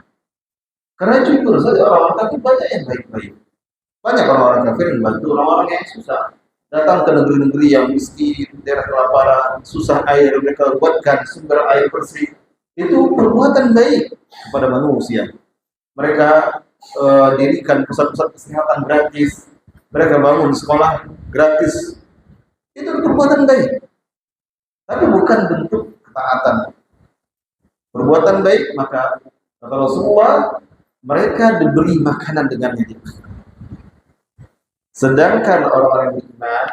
Karena jujur saja orang-orang kafir banyak yang baik-baik. Banyak orang-orang kafir yang bantu orang-orang yang susah. Datang ke negeri-negeri yang miskin, daerah kelaparan, susah air, mereka buatkan sumber air bersih. Itu perbuatan baik kepada manusia. Mereka dirikan pusat-pusat kesehatan gratis, mereka bangun sekolah gratis. Itu perbuatan baik, tapi bukan bentuk ketaatan. Perbuatan baik, maka kata Rasulullah, mereka diberi makanan dengannya. Sedangkan orang-orang yang beriman,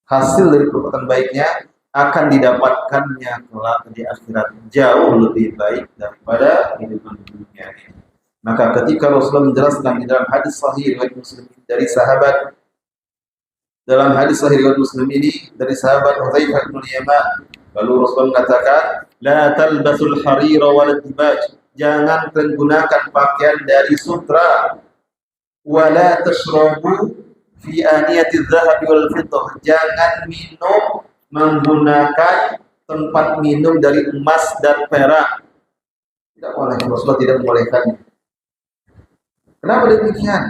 hasil dari perbuatan baiknya akan didapatkannya kelak di akhirat jauh lebih baik daripada kehidupan dunia ini. Maka ketika Rasulullah menjelaskan di dalam hadis sahih riwayat Muslim dari sahabat, dalam hadis sahih riwayat Muslim ini dari sahabat Hudzaifah bin Yaman, lalu Rasulullah mengatakan, la talbasul harira wal dibaj, jangan menggunakan pakaian dari sutra, wala tashrabu fi aniyati dzahab wal fiddah, jangan minum menggunakan tempat minum dari emas dan perak. Tidak boleh, Rasulullah tidak membolehkannya. Kenapa demikian?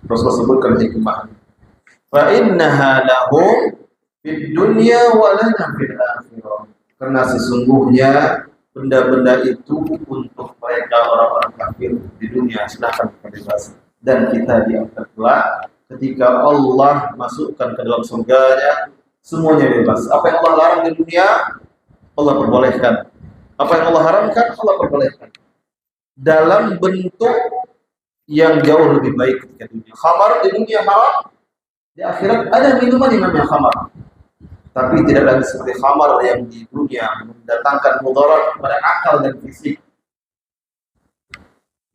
Rasulullah sebutkan hikmah. Fa innaha lahum fid dunya wa lana fil akhirah. Karena sesungguhnya benda-benda itu untuk mereka orang-orang kafir di dunia, sedangkan bebas. Dan kita di akhirat kelak ketika Allah masukkan ke dalam surganya, semuanya bebas. Apa yang Allah larang di dunia, Allah perbolehkan. Apa yang Allah haramkan, Allah perbolehkan. Dalam bentuk yang jauh lebih baik ketika dunia. Khamar di dunia haram, di akhirat ada minuman yang namanya khamar. Tapi tidak lagi seperti khamar yang di dunia mendatangkan mudarat pada akal dan fisik.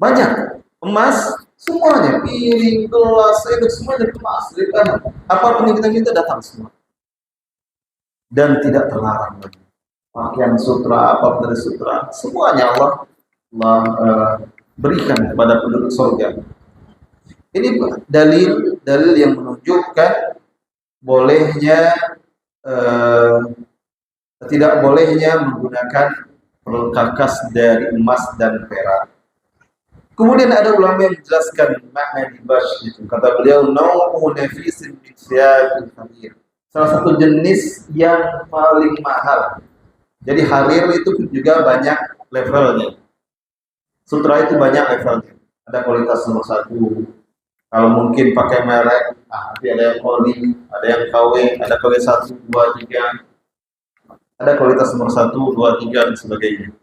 Banyak emas, semuanya piring, gelas, itu semuanya emas. Apapun yang kita minta datang semua. Dan tidak terlarang lagi. Pakaian sutra, apapun dari sutra, semuanya Allah berikan kepada penduduk surga. Ini dalil yang menunjukkan bolehnya tidak bolehnya menggunakan perkakas dari emas dan perak. Kemudian ada ulama yang menjelaskan makna libas itu. Kata beliau, nau'u nafisin min siyabil harir. Salah satu jenis yang paling mahal. Jadi harir itu juga banyak levelnya. Sutra itu banyak levelnya. Ada kualitas nomor 1. Kalau mungkin pakai merek, nanti ada yang oli, ada yang KW, ada KW 1, 2, 3. Ada kualitas nomor 1, 2, 3 dan sebagainya.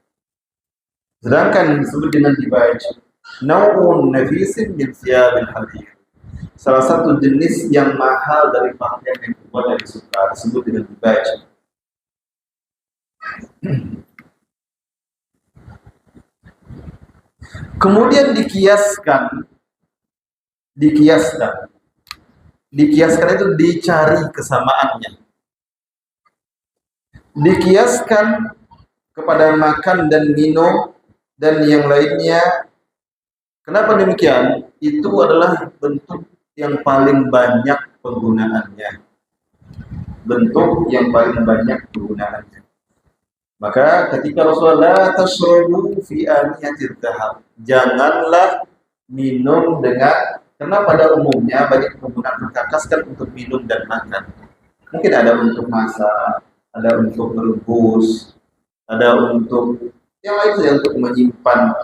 Sedangkan disebut dengan dibaj, nau'un nafisin min siyabil harir. Salah satu jenis yang mahal dari pakaian yang dibuat dari sutra disebut dengan dibaj. Kemudian dikiaskan itu dicari kesamaannya. Dikiaskan kepada makan dan minum dan yang lainnya. Kenapa demikian? Itu adalah bentuk yang paling banyak penggunaannya. Bentuk yang paling banyak penggunaannya. Maka ketika Rasulullah tashrabu fi aniyatil dhahab, janganlah minum dengan, karena pada umumnya banyak penggunaan perkakas kan untuk minum dan makan. Mungkin ada untuk masak, ada untuk merebus, ada untuk yang lain untuk menyimpan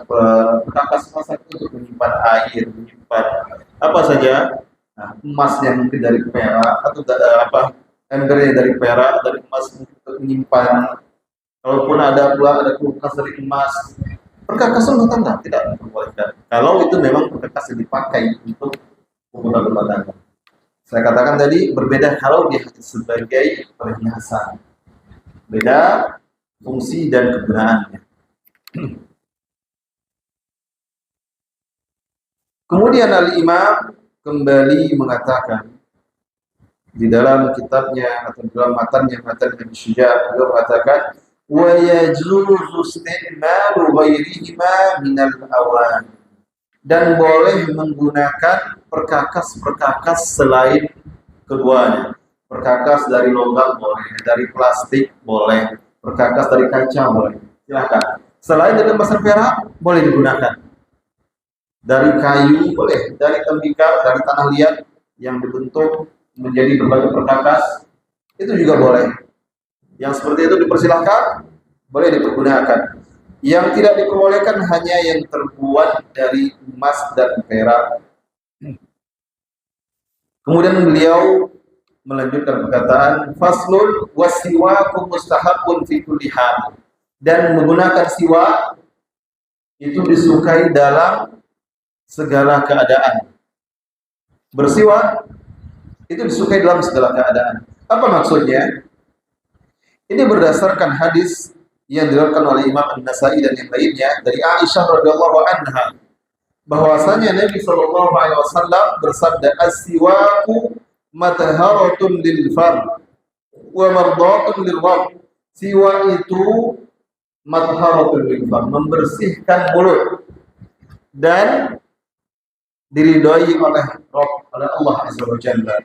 perkakas masak untuk menyimpan air, menyimpan apa saja. Nah, emasnya mungkin dari perak atau embernya dari perak, dari emas untuk menyimpan. Kalaupun ada kulkas dari emas, perkakas rumah tangga tidak diperbolehkan. Kalau itu memang perkakas yang dipakai untuk kebutuhan rumah tangga. Saya katakan tadi berbeda kalau dia sebagai perhiasan. Beda fungsi dan kegunaannya. Kemudian Al-Imam kembali mengatakan di dalam kitabnya atau dalam matanya Ibnu Syuja', beliau mengatakan wa yajuzu isti'malu ghairihima minal awan, dan boleh menggunakan perkakas-perkakas selain keduanya. Perkakas dari logam boleh, dari plastik boleh, perkakas dari kaca boleh. Silakan. Selain dari emas dan perak boleh digunakan. Dari kayu boleh, dari tembikar, dari tanah liat yang dibentuk menjadi berbagai perkakas itu juga boleh. Yang seperti itu dipersilahkan, boleh dipergunakan. Yang tidak diperbolehkan hanya yang terbuat dari emas dan perak. Kemudian beliau melanjutkan perkataan, faslun wasiwakum mustahabun fi kulli hal. Dan menggunakan siwak itu disukai dalam segala keadaan. Bersiwak itu disukai dalam segala keadaan. Apa maksudnya? Ini berdasarkan hadis yang diriwayatkan oleh Imam An-Nasa'i dan yang lainnya dari Aisyah radhiyallahu anha, bahwasanya Nabi sallallahu alaihi wasallam bersabda, as-siwaku mathaharatun lil fam wa mardatun lil rabb. Siwak itu mathaharatun lil fam, membersihkan mulut dan diridhai oleh Rabb, oleh Allah Azza wa Jalla.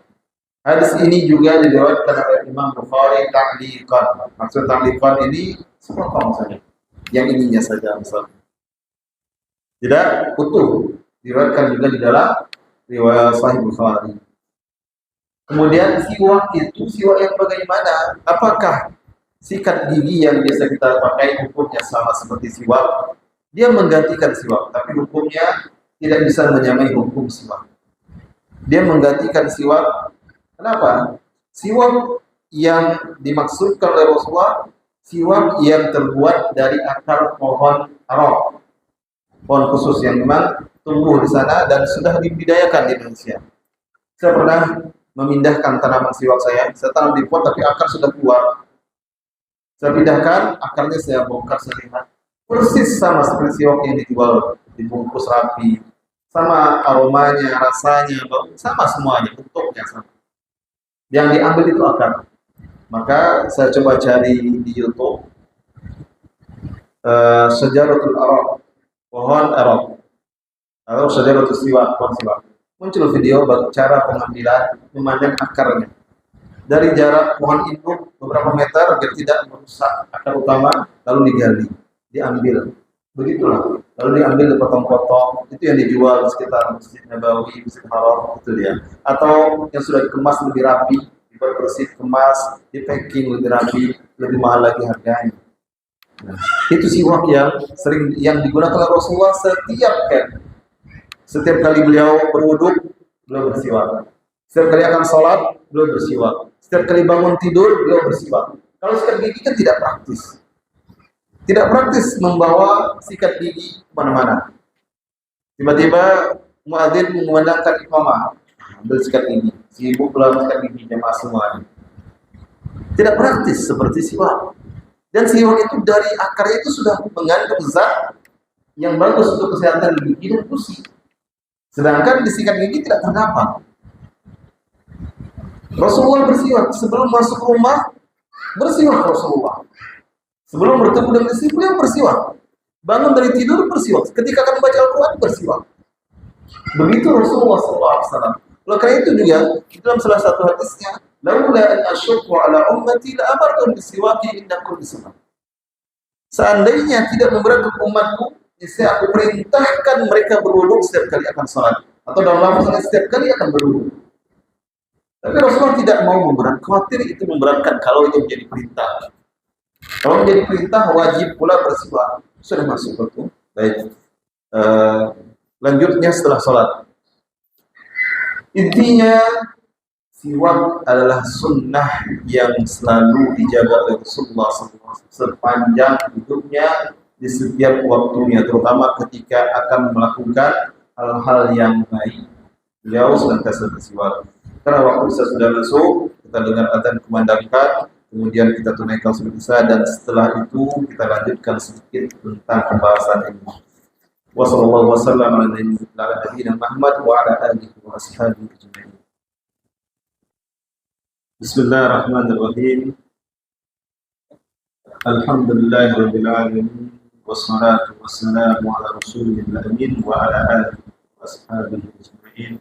Hadis ini juga diriwayatkan oleh Imam Bukhari ta'liqan. Maksud ta'liqan ini sepotong saja, yang ininya saja misalnya. Tidak utuh. Diriwayatkan juga di dalam riwayat Sahih Bukhari. Kemudian siwak itu siwak yang bagaimana? Apakah sikat gigi yang biasa kita pakai hukumnya sama seperti siwak? Dia menggantikan siwak, tapi hukumnya tidak bisa menyamai hukum siwak. Dia menggantikan siwak. Kenapa? Siwak yang dimaksudkan oleh Rasulullah, siwak yang terbuat dari akar pohon arok, pohon khusus yang memang tumbuh di sana dan sudah dibudidayakan di Indonesia. Saya pernah memindahkan tanaman siwak saya tanam di pot tapi akar sudah keluar. Saya pindahkan, akarnya saya bongkar, saya lihat persis sama seperti siwak yang dijual, dibungkus rapi, sama aromanya, rasanya, sama semuanya, bentuknya sama. Yang diambil itu akar. Maka saya coba cari di YouTube Syajaratul Arab, pohon Arab, atau Syajaratul Siwak, pohon siwak. Muncul video cara pengambilan memandang akarnya. Dari jarak pohon induk beberapa meter agar tidak merusak akar utama, lalu digali, diambil. Begitulah. Lalu diambil dipotong-potong. Itu yang dijual sekitar Masjid Nabawi, Masjid Haram, itu dia. Atau yang sudah dikemas lebih rapi, dibuat bersih, kemas, di packing lebih rapi, lebih mahal lagi harganya. Nah, itu siwak yang digunakan oleh Rasulullah setiap kali beliau berwudhu, beliau bersiwak. Setiap kali akan sholat, beliau bersiwak. Setiap kali bangun tidur, beliau bersiwak. Kalau sikat gigi kan tidak praktis. Tidak praktis membawa sikat gigi kemana-mana. Tiba-tiba muadzin mengumandangkan iqamah, ambil sikat gigi. Sibuk pula sikat gigi jemaah semuanya. Tidak praktis seperti siwak. Dan siwak itu dari akarnya itu sudah mengandung zat yang bagus untuk kesehatan gigi dan gusi. Sedangkan di sikat gigi tidak terdapat. Rasulullah bersiwak sebelum masuk rumah, bersiwak Rasulullah. Sebelum bertemu dengan istri beliau bersiwak. Bangun dari tidur bersiwak. Ketika akan membaca Al-Quran bersiwak. Begitu Rasulullah SAW. Oleh karena itu juga dalam salah satu hadisnya, laula an asyqa ala ummati la amartu bisiwaki inda kulli salat. Seandainya tidak memberatkan umatku, niscaya aku perintahkan mereka berwudu setiap kali akan salat. Atau dalam lafaznya setiap kali akan berwudu. Tapi Rasulullah tidak mau memberatkan, khawatir itu memberatkan kalau itu menjadi perintah. Kalau menjadi perintah wajib pula bersiwak. Sudah masuk waktu. Baik. Lanjutnya setelah sholat. Intinya siwak adalah sunnah yang selalu dijaga oleh Rasulullah SAW sepanjang hidupnya di setiap waktunya, terutama ketika akan melakukan hal-hal yang baik. Beliau senantiasa bersiwak. Karena waktu sudah masuk, kita dengar adzan kumandangkan, kemudian kita tunaikan salat Isya dan setelah itu kita lanjutkan sedikit tentang pembahasan ini. Wassallallahu wasallam ala nabiyyina Muhammad wa ala alihi wa ashabihi ajma'in. Bismillahirrahmanirrahim. Alhamdulillahirabbil alamin wassalatu wassalamu ala rasulil amin wa ala alihi wa ashabihi ajma'in.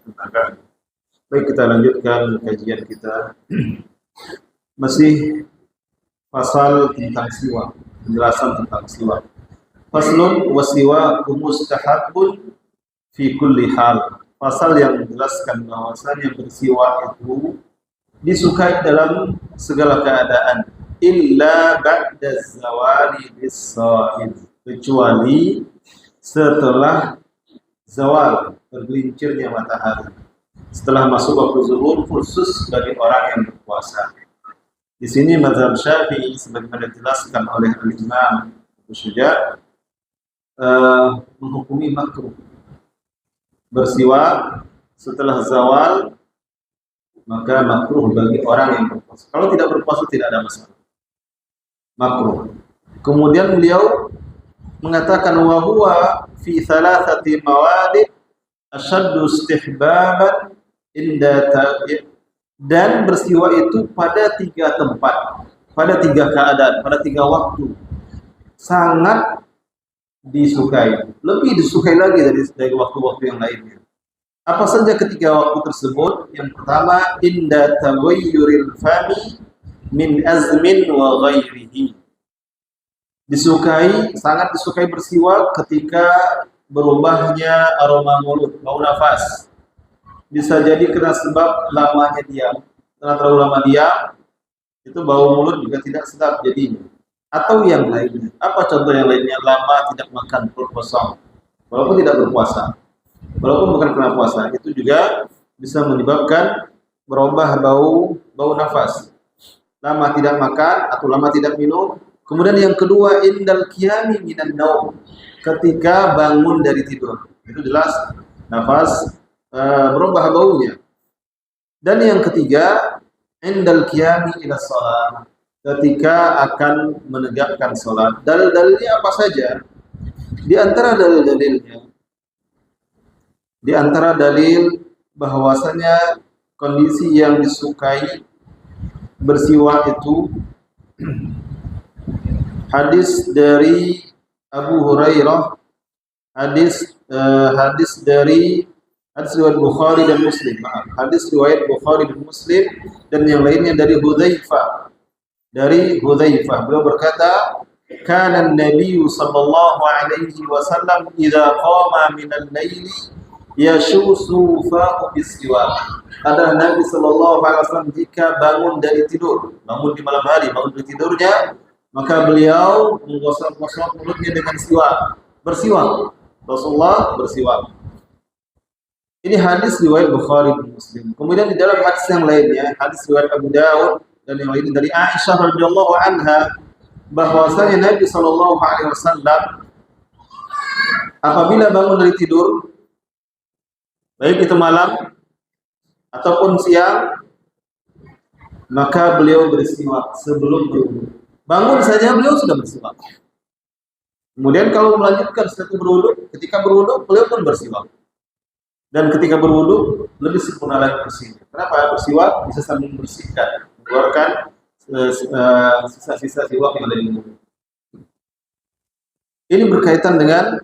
Baik, kita lanjutkan kajian kita. Masih pasal tentang siwak, penjelasan tentang siwak. Faslun wasiwak mustahabun fi kulli hal. Pasal yang menjelaskan bahwasanya bersiwak itu disukai dalam segala keadaan, illa ba'da zawali bis-sha'id, kecuali setelah zawal, bergelincirnya matahari. Setelah masuk waktu zuhur khusus bagi orang yang berpuasa. Di sini mazhab Syafi'i sebagaimana dijelaskan oleh Al-Imam Abu Syuja menghukumi makruh bersiwak setelah zawal, maka makruh bagi orang yang berpuasa. Kalau tidak berpuasa tidak ada masalah. Makruh. Kemudian beliau mengatakan wa huwa fi thalathati mawadi' asyaddu istihbaban dan bersiwak itu pada 3 tempat, pada 3 keadaan, pada 3 waktu sangat disukai, lebih disukai lagi dari waktu-waktu yang lainnya. Apa saja ketiga waktu tersebut? Yang pertama, inda taghayyuril fami min azmin wa ghairihi. Sangat disukai bersiwak ketika berubahnya aroma mulut, bau nafas. Bisa jadi karena sebab lamanya diam. Karena terlalu lama diam, itu bau mulut juga tidak sedap jadinya. Atau yang lainnya. Apa contoh yang lainnya? Lama tidak makan perut kosong, walaupun tidak berpuasa. Walaupun bukan karena puasa, itu juga bisa menyebabkan berubah bau nafas. Lama tidak makan atau lama tidak minum. Kemudian yang kedua, indal qiyami minan naum, ketika bangun dari tidur. Itu jelas nafas berubah baunya. Dan yang ketiga, indal qiyami ila shalah, ketika akan menegakkan salat. Dalil-dalilnya apa saja? Di antara dalil-dalilnya, di antara dalil bahwasanya kondisi yang disukai bersiwak itu hadis dari Abu Hurairah, hadis riwayat Bukhari dan Muslim. Hadis riwayat Bukhari dan Muslim dan yang lainnya dari Hudzaifah. Beliau berkata, "Kana an-nabiy sallallahu alaihi wasallam idza qama min al-laili yashusu fahu bis-siwak." Adalah Nabi sallallahu alaihi wasallam jika bangun dari tidur, bangun di malam hari, bangun dari tidurnya, maka beliau menggosok-gosok mulutnya dengan siwak, bersiwak. Rasulullah bersiwak. Ini hadis riwayat Bukhari dan Muslim. Kemudian di dalam hadis yang lainnya, hadis riwayat Abu Dawud dan yang lainnya dari Aisyah radhiyallahu anha, bahwasanya Nabi sallallahu alaihi wasallam apabila bangun dari tidur, baik itu malam ataupun siang, maka beliau bersiwak sebelum berwudu. Bangun saja beliau sudah bersiwak. Kemudian kalau melanjutkan setelah berwudu, ketika berwudu beliau pun bersiwak. Dan ketika berwudu lebih sempurna lagi bersihnya. Kenapa? Bersiwak bisa sambil membersihkan, mengeluarkan sisa-sisa siwak yang ada di mulut. Ini berkaitan dengan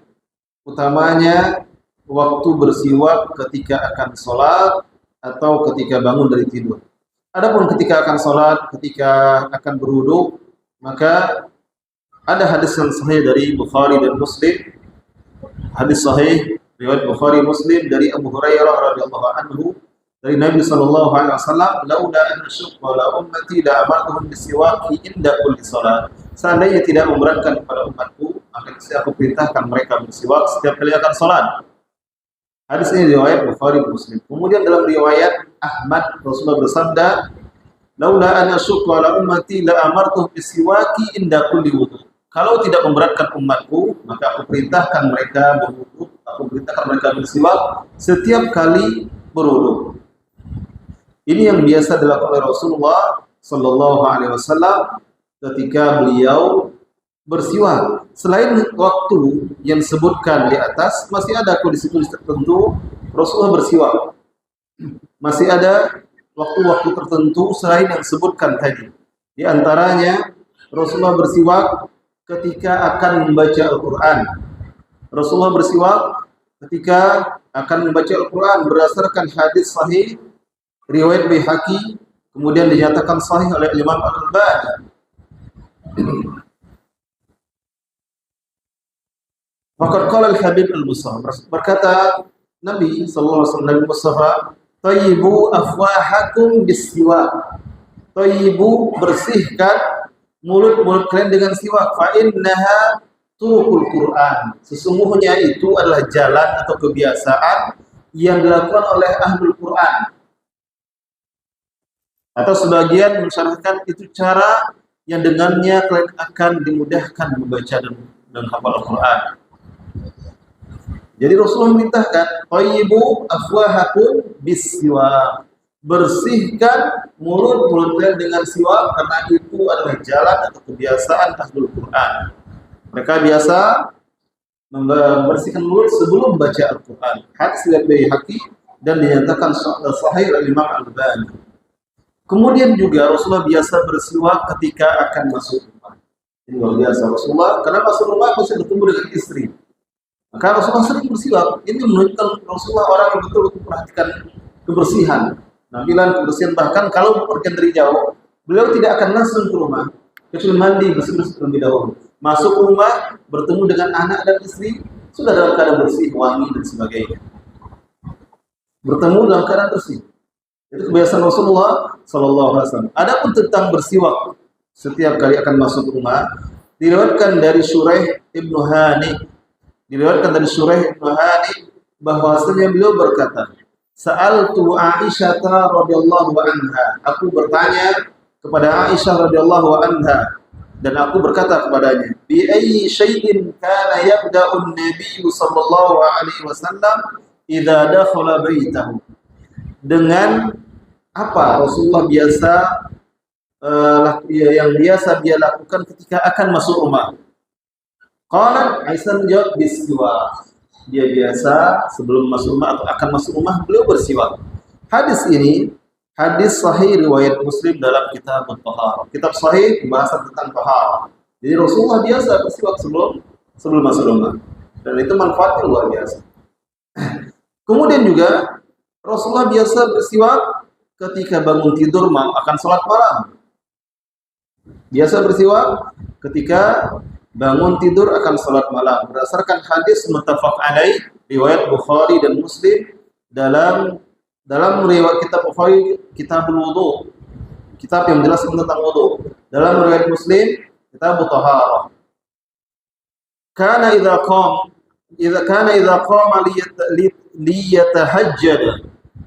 utamanya waktu bersiwak ketika akan sholat atau ketika bangun dari tidur. Adapun ketika akan sholat, ketika akan berwudu, maka ada hadis yang sahih dari Bukhari dan Muslim. Hadis sahih riwayat Bukhari Muslim dari Abu Hurairah radhiyallahu anhu dari Nabi sallallahu alaihi wasallam, "Laula an asyqa ala ummati la amartuhum bisiwaki inda kulli salat." Seandainya tidak memberatkan kepada umatku, maka saya aku perintahkan mereka bersiwak setiap kali akan salat. Hadis ini riwayat Bukhari Muslim. Kemudian dalam riwayat Ahmad, Rasulullah bersabda, "Laula an asyqa ala ummati la amartuhum bisiwaki inda kulli wudu." Kalau tidak memberatkan umatku, maka aku perintahkan mereka berwudu, aku perintahkan mereka bersiwak setiap kali berwudu. Ini yang biasa dilakukan oleh Rasulullah sallallahu alaihi wasallam ketika beliau bersiwak. Selain waktu yang disebutkan di atas, masih ada kondisi-kondisi tertentu Rasulullah bersiwak. Masih ada waktu-waktu tertentu selain yang disebutkan tadi. Di antaranya Rasulullah bersiwak ketika akan membaca Al-Quran. Rasulullah bersiwak ketika akan membaca Al-Quran berdasarkan hadis sahih riwayat Baihaqi, kemudian dinyatakan sahih oleh Imam Al-Albani. Maka qala al-Habib al-Mustafa, berkata Nabi sallallahu alaihi wasallam, Mustafa, "Tayyibu afwahakum bis-siwak." Tayyibu, bersihkan mulut-mulut kalian dengan siwak. Fa innaha turukul Quran. Sesungguhnya itu adalah jalan atau kebiasaan yang dilakukan oleh ahlul Quran. Atau sebagian mensyarahkan itu cara yang dengannya kalian akan dimudahkan membaca dan hafal Al-Quran. Jadi Rasulullah memerintahkan, "Thayyibu afwahakum bis-siwak." Bersihkan mulut-mulut kalian dengan siwak, karena itu adalah jalan atau kebiasaan ahlul Quran. Mereka biasa membersihkan mulut sebelum baca Al-Quran. Hadis riwayat Baihaqi dan dinyatakan sahih oleh Imam Al-Albani. Kemudian juga Rasulullah biasa bersiwak ketika akan masuk rumah. Ini luar biasa Rasulullah, karena masuk rumah mesti bertemu dengan istri. Maka Rasulullah sering bersiwak. Ini menunjukkan Rasulullah orang yang betul-betul memperhatikan kebersihan. Penampilan, kebersihan, bahkan kalau pergi dari jauh, beliau tidak akan langsung ke rumah, kecuali mandi bersih-bersih terlebih dahulu. Masuk rumah, bertemu dengan anak dan istri, sudah dalam keadaan bersih, wangi dan sebagainya. Bertemu dalam keadaan bersih. Itu kebiasaan Rasulullah sallallahu alaihi wasallam. Adapun tentang bersiwak setiap kali akan masuk rumah, diriwayatkan dari Shuraih Ibnu Hani, bahwasanya beliau berkata, "Sa'altu Aisyah radhiyallahu anha." Aku bertanya kepada Aisyah radhiyallahu anha dan aku berkata kepadanya, bi ayyi syai'in kana yabda'u an-nabiy sallallahu alaihi wasallam idza dakhala baitahu. Dengan apa Rasulullah biasa yang biasa dia lakukan ketika akan masuk rumah. Qalat, Aisyah menjawab, bisiwak. Dia biasa sebelum masuk rumah atau akan masuk rumah beliau bersiwak. Hadis ini hadis sahih riwayat Muslim dalam kitab At-Taharah. Kitab sahih pembahasan tentang taharah. Jadi Rasulullah biasa bersiwak sebelum masuk rumah. Dan itu manfaatnya luar biasa. Kemudian juga Rasulullah biasa bersiwak ketika bangun tidur akan sholat malam. Biasa bersiwak ketika bangun tidur akan sholat malam. Berdasarkan hadis muttafaq alaih riwayat Bukhari dan Muslim dalam riwayat kitab Bukhari kitab wudu, kitab yang menjelaskan tentang wudu. Dalam riwayat Muslim kitab taharah. Kana idza qama liyatahajjad,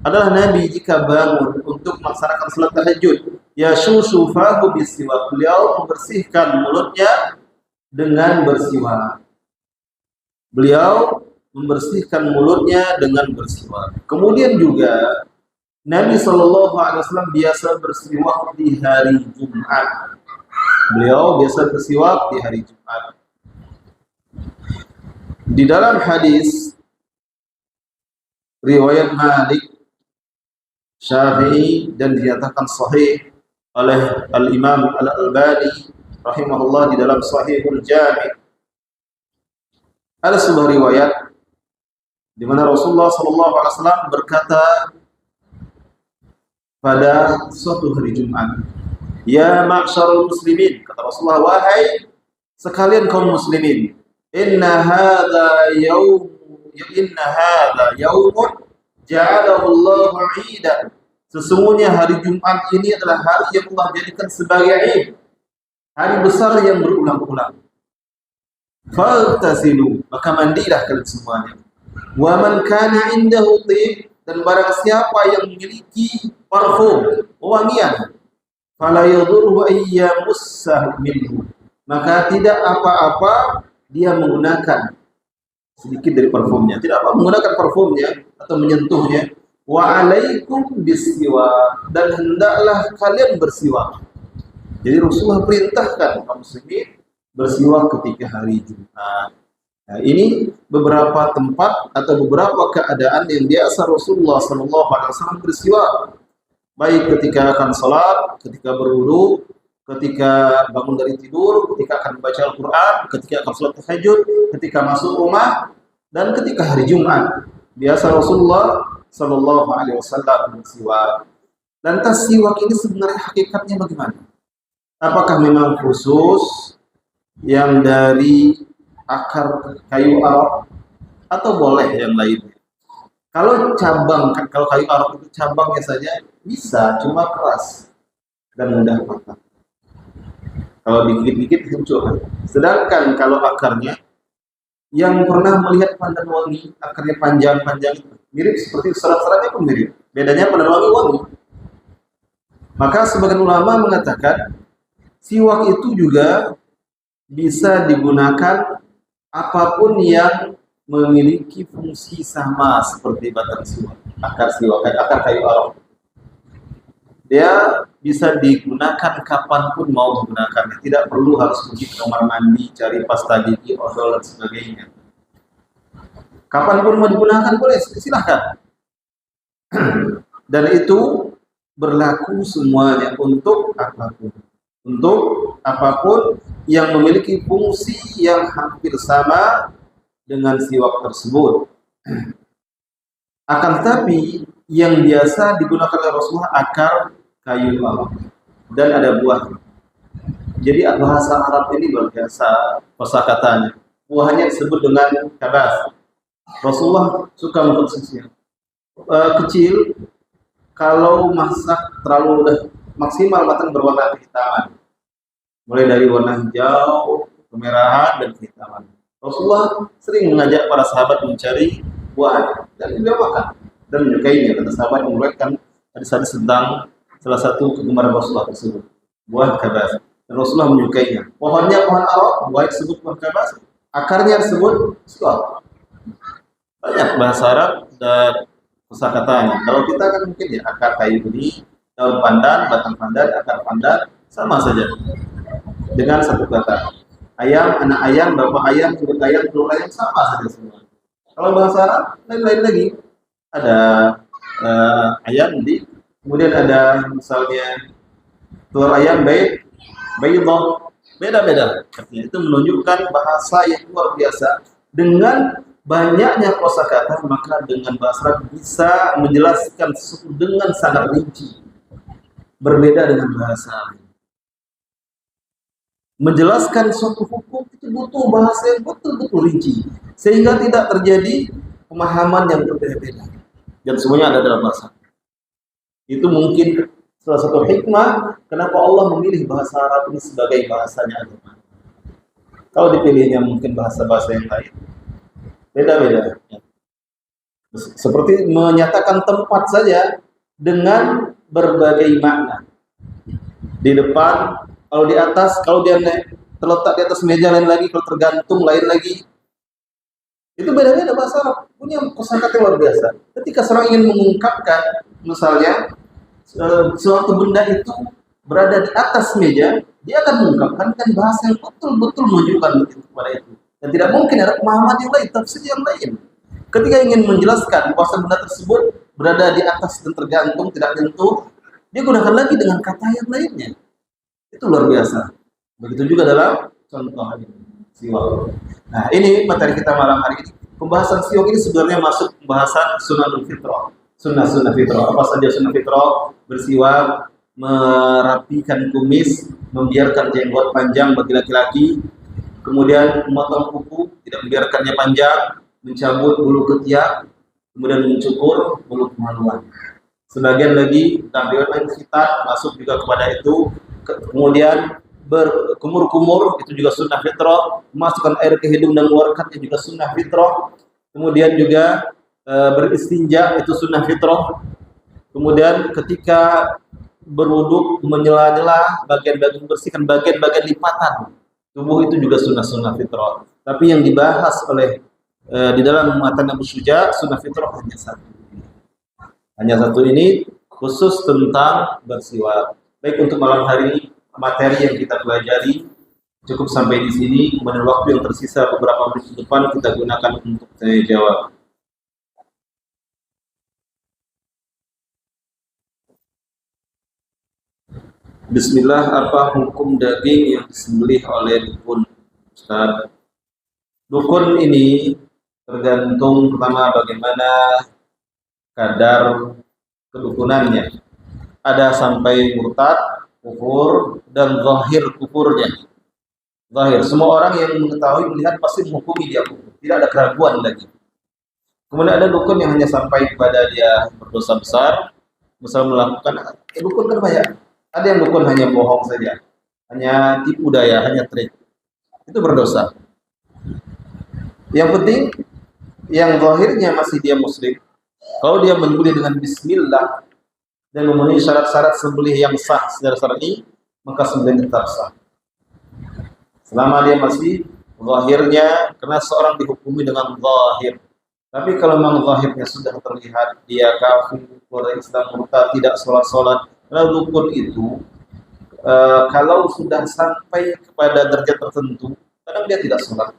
adalah Nabi jika bangun untuk melaksanakan salat tahajud, yashushu fahu bisiwak, beliau membersihkan mulutnya dengan bersiwak. Beliau membersihkan mulutnya dengan bersiwak. Kemudian juga Nabi SAW biasa bersiwak di hari Jumat. Beliau biasa bersiwak di hari Jumat. Di dalam hadis riwayat Malik, Syafi'i dan dinyatakan sahih oleh Al-Imam Al-Albani rahimahullah di dalam Sahihul Jami', ada sebuah riwayat di mana Rasulullah SAW berkata pada suatu hari Jumat, ya ma'syarul muslimin, kata Rasulullah, wahai sekalian kaum muslimin, inna hadza yaumun ja'alahu Allahu 'idan, sesungguhnya hari Jumat ini adalah hari yang Allah jadikan sebagai Id, hari besar yang berulang-ulang. Faltasilu, maka mandilah kalian semuanya. Wa man kana indahu tib, dan barang siapa yang memiliki parfum, wangian, fala yadurru ayyamussah minhu, maka tidak apa-apa dia menggunakan sedikit dari parfumnya, tidak apa menggunakan parfumnya atau menyentuhnya. Wa alaikum bisiwak, dan hendaklah kalian bersiwak. Jadi Rasulullah perintahkan kaum muslimin bersiwak ketika hari Jumat. Nah, ini beberapa tempat atau beberapa keadaan yang biasa Rasulullah SAW bersiwak, baik ketika akan salat, ketika berwudu, ketika bangun dari tidur, ketika akan membaca Al-Quran, ketika akan salat tahajud, ketika masuk rumah, dan ketika hari Jumat. Biasa Rasulullah SAW bersiwak. Lantas siwak ini sebenarnya hakikatnya bagaimana? Apakah memang khusus yang dari akar kayu arok atau boleh yang lainnya? Kalau kayu arok itu cabangnya saja bisa, cuma keras dan mudah patah. Kalau dikit-dikit hancur. Sedangkan kalau akarnya, yang pernah melihat pandan wangi, akarnya panjang-panjang, mirip seperti serat-seratnya pun mirip. Bedanya pandan wangi. Maka sebagian ulama mengatakan siwak itu juga bisa digunakan apapun yang memiliki fungsi sama seperti batang siwak, akar siwak, akar kayu arok. Dia bisa digunakan kapanpun mau menggunakannya. Tidak perlu harus pergi ke kamar mandi, cari pasta gigi, odol, dan sebagainya. Kapanpun mau digunakan boleh, silahkan. Dan itu berlaku semuanya untuk apapun. Untuk apapun yang memiliki fungsi yang hampir sama dengan siwak tersebut. Akan tetapi yang biasa digunakan oleh Rasulullah akar kayu arok dan ada buah. Jadi bahasa Arab ini luar biasa kosakatanya. Buahnya disebut dengan kabas. Rasulullah suka mengkonsumsinya. Kecil, kalau masak terlalu udah maksimal matang berwarna kehitaman. Mulai dari warna hijau, kemerahan, dan kehitaman. Rasulullah sering mengajak para sahabat mencari buah dan beliau makan dan menyukainya. Kata sahabat meriwayatkan hadis-hadis tentang salah satu kegemaran Rasulullah tersebut, buah kabas. Dan Rasulullah menyukainya. Pohonnya pohon arok, baik disebut pohon kabas, akarnya disebut siwak. Banyak bahasa Arab dan kosakatanya. Kalau kita kan mungkin ya akar kayu ini, daun pandan, batang pandan, akar pandan, sama saja dengan satu kata. Ayam, anak ayam, bapak ayam, telur ayam, telur ayam, sama saja semua. Kalau bahasa Arab lain-lain lagi. Ada ayam di, kemudian ada misalnya telur ayam baik, baydah, beda-beda. Artinya itu menunjukkan bahasa yang luar biasa. Dengan banyaknya kosakata, maka dengan bahasa Arab bisa menjelaskan sesuatu dengan sangat rinci. Berbeda dengan bahasa lain. Menjelaskan suatu hukum itu butuh bahasa yang betul-betul rinci, sehingga tidak terjadi pemahaman yang berbeda-beda. Dan semuanya ada dalam bahasa. Itu mungkin salah satu hikmah kenapa Allah memilih bahasa Arab ini sebagai bahasanya agama. Kalau dipilihnya mungkin bahasa-bahasa yang lain, beda-beda. Seperti menyatakan tempat saja dengan berbagai makna. Di depan, kalau di atas, kalau dia terletak di atas meja lain lagi, kalau tergantung lain lagi. Itu beda-beda bahasa Arab, punya kosakata luar biasa. Ketika seorang ingin mengungkapkan, misalnya suatu benda itu berada di atas meja, dia akan mengungkapkan dengan bahasa yang betul-betul menunjukkan kepada itu. Dan tidak mungkin ada pemahaman yang lain, tafsir yang lain. Ketika ingin menjelaskan bahwa benda tersebut berada di atas dan tergantung, tidak tentu, dia gunakan lagi dengan kata yang lainnya. Itu luar biasa. Begitu juga dalam contoh ini, siwak. Nah, ini materi kita malam hari ini. Pembahasan siwak ini sebenarnya masuk pembahasan sunnah fitrah. Sunnah fitrah. Apa saja sunnah fitrah? Bersiwak, merapikan kumis, membiarkan jenggot panjang bagi laki-laki, kemudian memotong kuku, tidak membiarkannya panjang, mencabut bulu ketiak, kemudian mencukur bulu kemaluan. Sebagian lagi tampilan khitan masuk juga kepada itu. Kemudian berkumur-kumur, itu juga sunnah fitrah. Masukkan air ke hidung dan mengeluarkannya juga sunnah fitrah. Kemudian juga beristinja, itu sunnah fitrah. Kemudian ketika berwudu menyela-nyela bagian-bagian, bersihkan bagian-bagian lipatan tubuh, itu juga sunnah fitrah. Tapi yang dibahas oleh di dalam matan Abu Syuja, sunnah fitrah hanya satu ini, khusus tentang bersiwak. Baik, untuk malam hari ini materi yang kita pelajari cukup sampai di sini. Kemudian waktu yang tersisa beberapa menit ke depan kita gunakan untuk tanya jawab. Bismillah, apa hukum daging yang disembelih oleh dukun, Ustaz? Dukun ini tergantung pertama bagaimana kadar kedukunannya. Ada sampai murtad, kufur, dan zahir kufurnya. Zahir, semua orang yang mengetahui, melihat pasti menghukumi dia kufur. Tidak ada keraguan lagi. Kemudian ada dukun yang hanya sampai kepada dia berdosa besar, misal melakukan, dukun kan banyak. Ada yang dukun hanya bohong saja, hanya tipu daya, hanya trik. Itu berdosa. Yang penting, yang zahirnya masih dia muslim. Kalau dia menyembelih dengan bismillah dan memenuhi syarat-syarat sembelih yang sah secara syar'i, maka sembelih tetap sah. Selama dia masih zahirnya, karena seorang dihukumi dengan zahir. Tapi kalau memang zahirnya sudah terlihat dia kafir, keluar Islam, murtad, tidak sholat, lalu dukun itu kalau sudah sampai kepada derajat tertentu, kadang dia tidak sholat.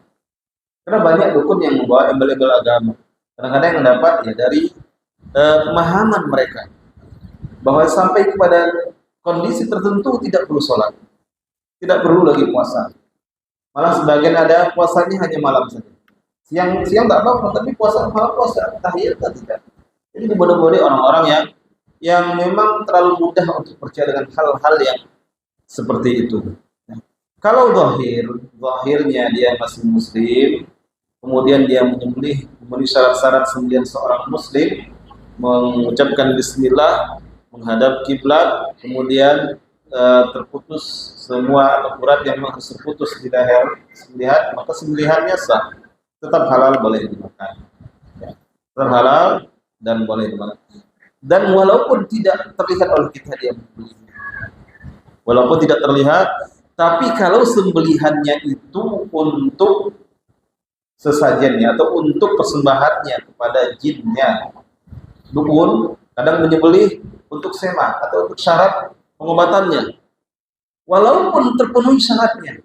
Karena banyak dukun yang membawa embel-embel agama. Kadang-kadang yang dapat ya dari pemahaman mereka, bahwa sampai kepada kondisi tertentu tidak perlu sholat, tidak perlu lagi puasa. Malah sebagian ada puasanya hanya malam saja. Siang tak apa-apa, tapi puasa malam puasa tahiyat tidak. Jadi dibodoh-bodohi orang-orang yang memang terlalu mudah untuk percaya dengan hal-hal yang seperti itu. Kalau zahirnya dia masih muslim, kemudian dia memenuhi syarat-syarat sembelihan seorang muslim, mengucapkan bismillah, menghadap kiblat, kemudian terputus semua atau urat yang memang harus terputus di leher sembelihan, maka sembelihannya sah, tetap halal, boleh dimakan. Ya. Tetap halal dan boleh dimakan. Dan walaupun tidak terlihat oleh kita dia membeli, walaupun tidak terlihat, Tapi kalau sembelihannya itu untuk sesajennya atau untuk persembahannya kepada jinnya, dukun kadang menyembelih untuk sema atau untuk syarat pengobatannya, walaupun terpenuhi syaratnya,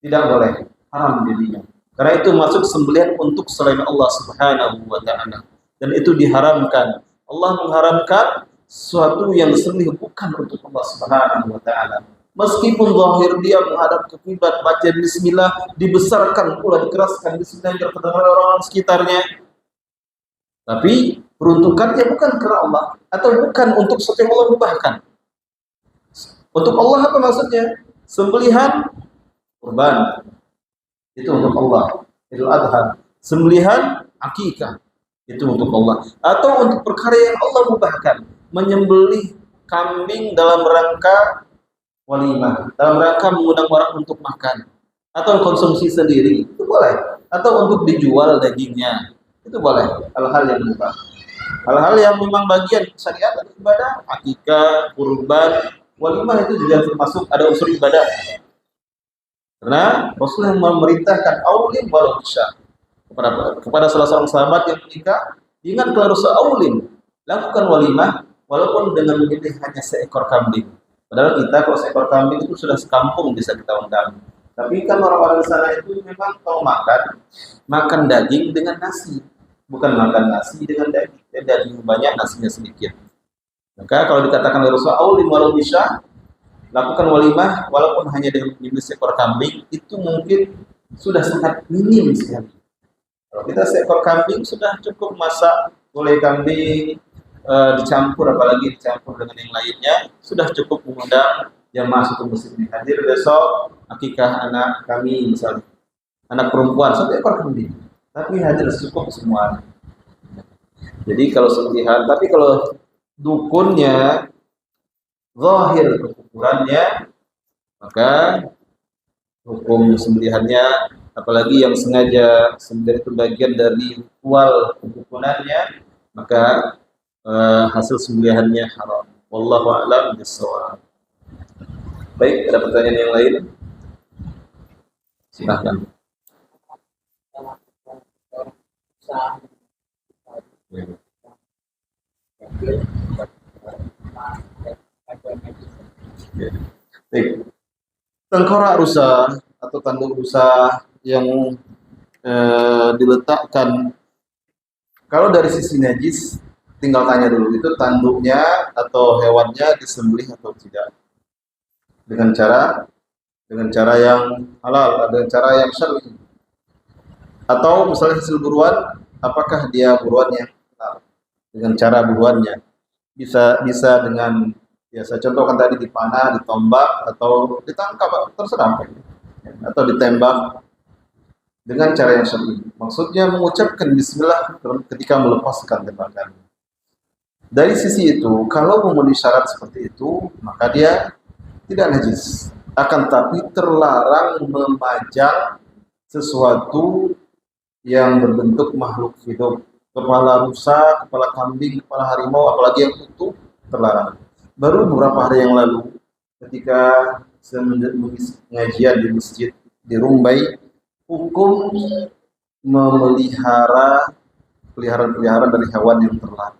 tidak boleh, haram jadinya. Karena itu masuk sembelihan untuk selain Allah Subhanahu wa taala, dan itu diharamkan. Allah mengharamkan sesuatu yang disembelih bukan untuk Allah Subhanahu wa taala. Meskipun zahir dia menghadap ke kiblat, baca bismillah, dibesarkan pula, dikeraskan bismillah biar terdengar orang sekitarnya, tapi peruntukannya bukan karena Allah atau bukan untuk sesuatu yang Allah mubahkan. Untuk Allah apa maksudnya? Sembelihan kurban itu untuk Allah, Idul Adha. Sembelihan akikah itu untuk Allah, atau untuk perkara yang Allah mubahkan, menyembelih kambing dalam rangka walimah, dalam rangka mengundang orang untuk makan atau konsumsi sendiri, itu boleh, atau untuk dijual dagingnya, itu boleh. Hal-hal yang mubah, hal-hal yang memang bagian syariat atau ibadah, akikah, kurban, walimah itu juga termasuk ada unsur ibadah. Karena Rasulullah memerintahkan aulim walau isya kepada salah seorang sahabat yang menikah, ingat kalau Rasul aulim, lakukan walimah walaupun dengan menyembelih hanya seekor kambing. Padahal kita kalau seekor kambing itu sudah sekampung bisa kita undang. Tapi kan orang-orang di sana itu memang kalau makan daging dengan nasi, bukan makan nasi dengan daging. Daging banyak, nasinya sedikit. Maka kalau dikatakan oleh Rasul aulim walau isya, lakukan walimah walaupun hanya dengan menyembelih seekor kambing, itu mungkin sudah sangat minim sekali. Kalau kita seekor kambing sudah cukup, masak gulai kambing dicampur, apalagi dicampur dengan yang lainnya, sudah cukup mengundang jamaah satu muslim hadir besok akikah anak kami misalnya, anak perempuan satu ekor kambing, tapi hadir cukup semua. Jadi kalau sembelihan, tapi kalau dukunnya zahir kekufurannya, maka hukum sembelihannya, apalagi yang sengaja sembelih itu bagian dari ritual kedukunannya, maka hasil sembelihannya haram. Wallahu a'lam bishawab. Baik, ada pertanyaan yang lain? Silahkan. Baik. Tengkorak rusa atau tanduk rusa yang diletakkan, kalau dari sisi najis tinggal tanya dulu, itu tanduknya atau hewannya disembelih atau tidak, dengan cara yang halal, dengan cara yang syar'i. Atau misalnya hasil buruan, apakah dia buruan yang halal, dengan cara buruannya bisa dengan, ya saya contohkan tadi, dipanah, ditombak, atau ditangkap, terserah, atau ditembak dengan cara yang syar'i. Maksudnya mengucapkan bismillah ketika melepaskan tembakan. Dari sisi itu, kalau memenuhi syarat seperti itu, maka dia tidak najis. Akan tapi terlarang memajang sesuatu yang berbentuk makhluk hidup, kepala rusa, kepala kambing, kepala harimau, apalagi yang utuh, terlarang. Baru beberapa hari yang lalu, ketika saya mengisi pengajian di masjid di Rumbai, hukum memelihara peliharaan dari hewan yang terlarang.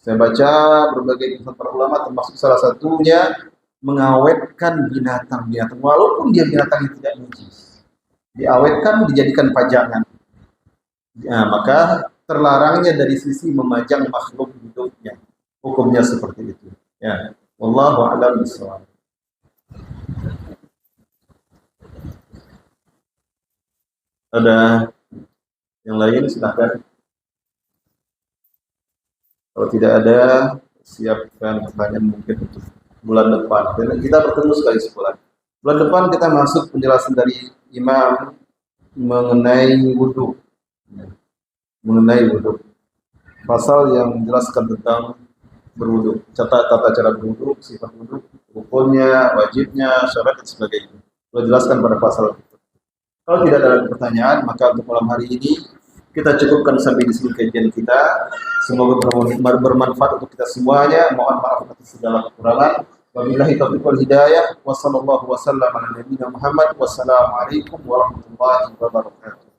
Saya baca berbagai kisah para ulama, termasuk salah satunya mengawetkan binatang-binatang, walaupun dia binatang yang tidak najis, diawetkan, dijadikan pajangan. Ya, maka terlarangnya dari sisi memajang makhluk hidupnya. Hukumnya seperti itu. Ya, wallahu a'lam bishawab. Ada yang lain, silahkan. Kalau tidak ada, siapkan pertanyaan mungkin untuk bulan depan. Dan kita bertemu sekali sebulan. Bulan depan kita masuk penjelasan dari Imam mengenai wudhu. Mengenai wudhu. Pasal yang menjelaskan tentang berwudhu. Tata cara berwudhu, sifat wudhu, rukunnya, wajibnya, syarat dan sebagainya. Sudah jelaskan pada pasal itu. Kalau tidak ada pertanyaan, maka untuk malam hari ini kita cukupkan sampai di sini kajian kita. Semoga bermanfaat untuk kita semuanya. Mohon maaf atas segala kekurangan. Wabillahi taufiq wal hidayah. Wa sallallahu wasallam ala nabiyyina Muhammad. Wassalamualaikum warahmatullahi wabarakatuh.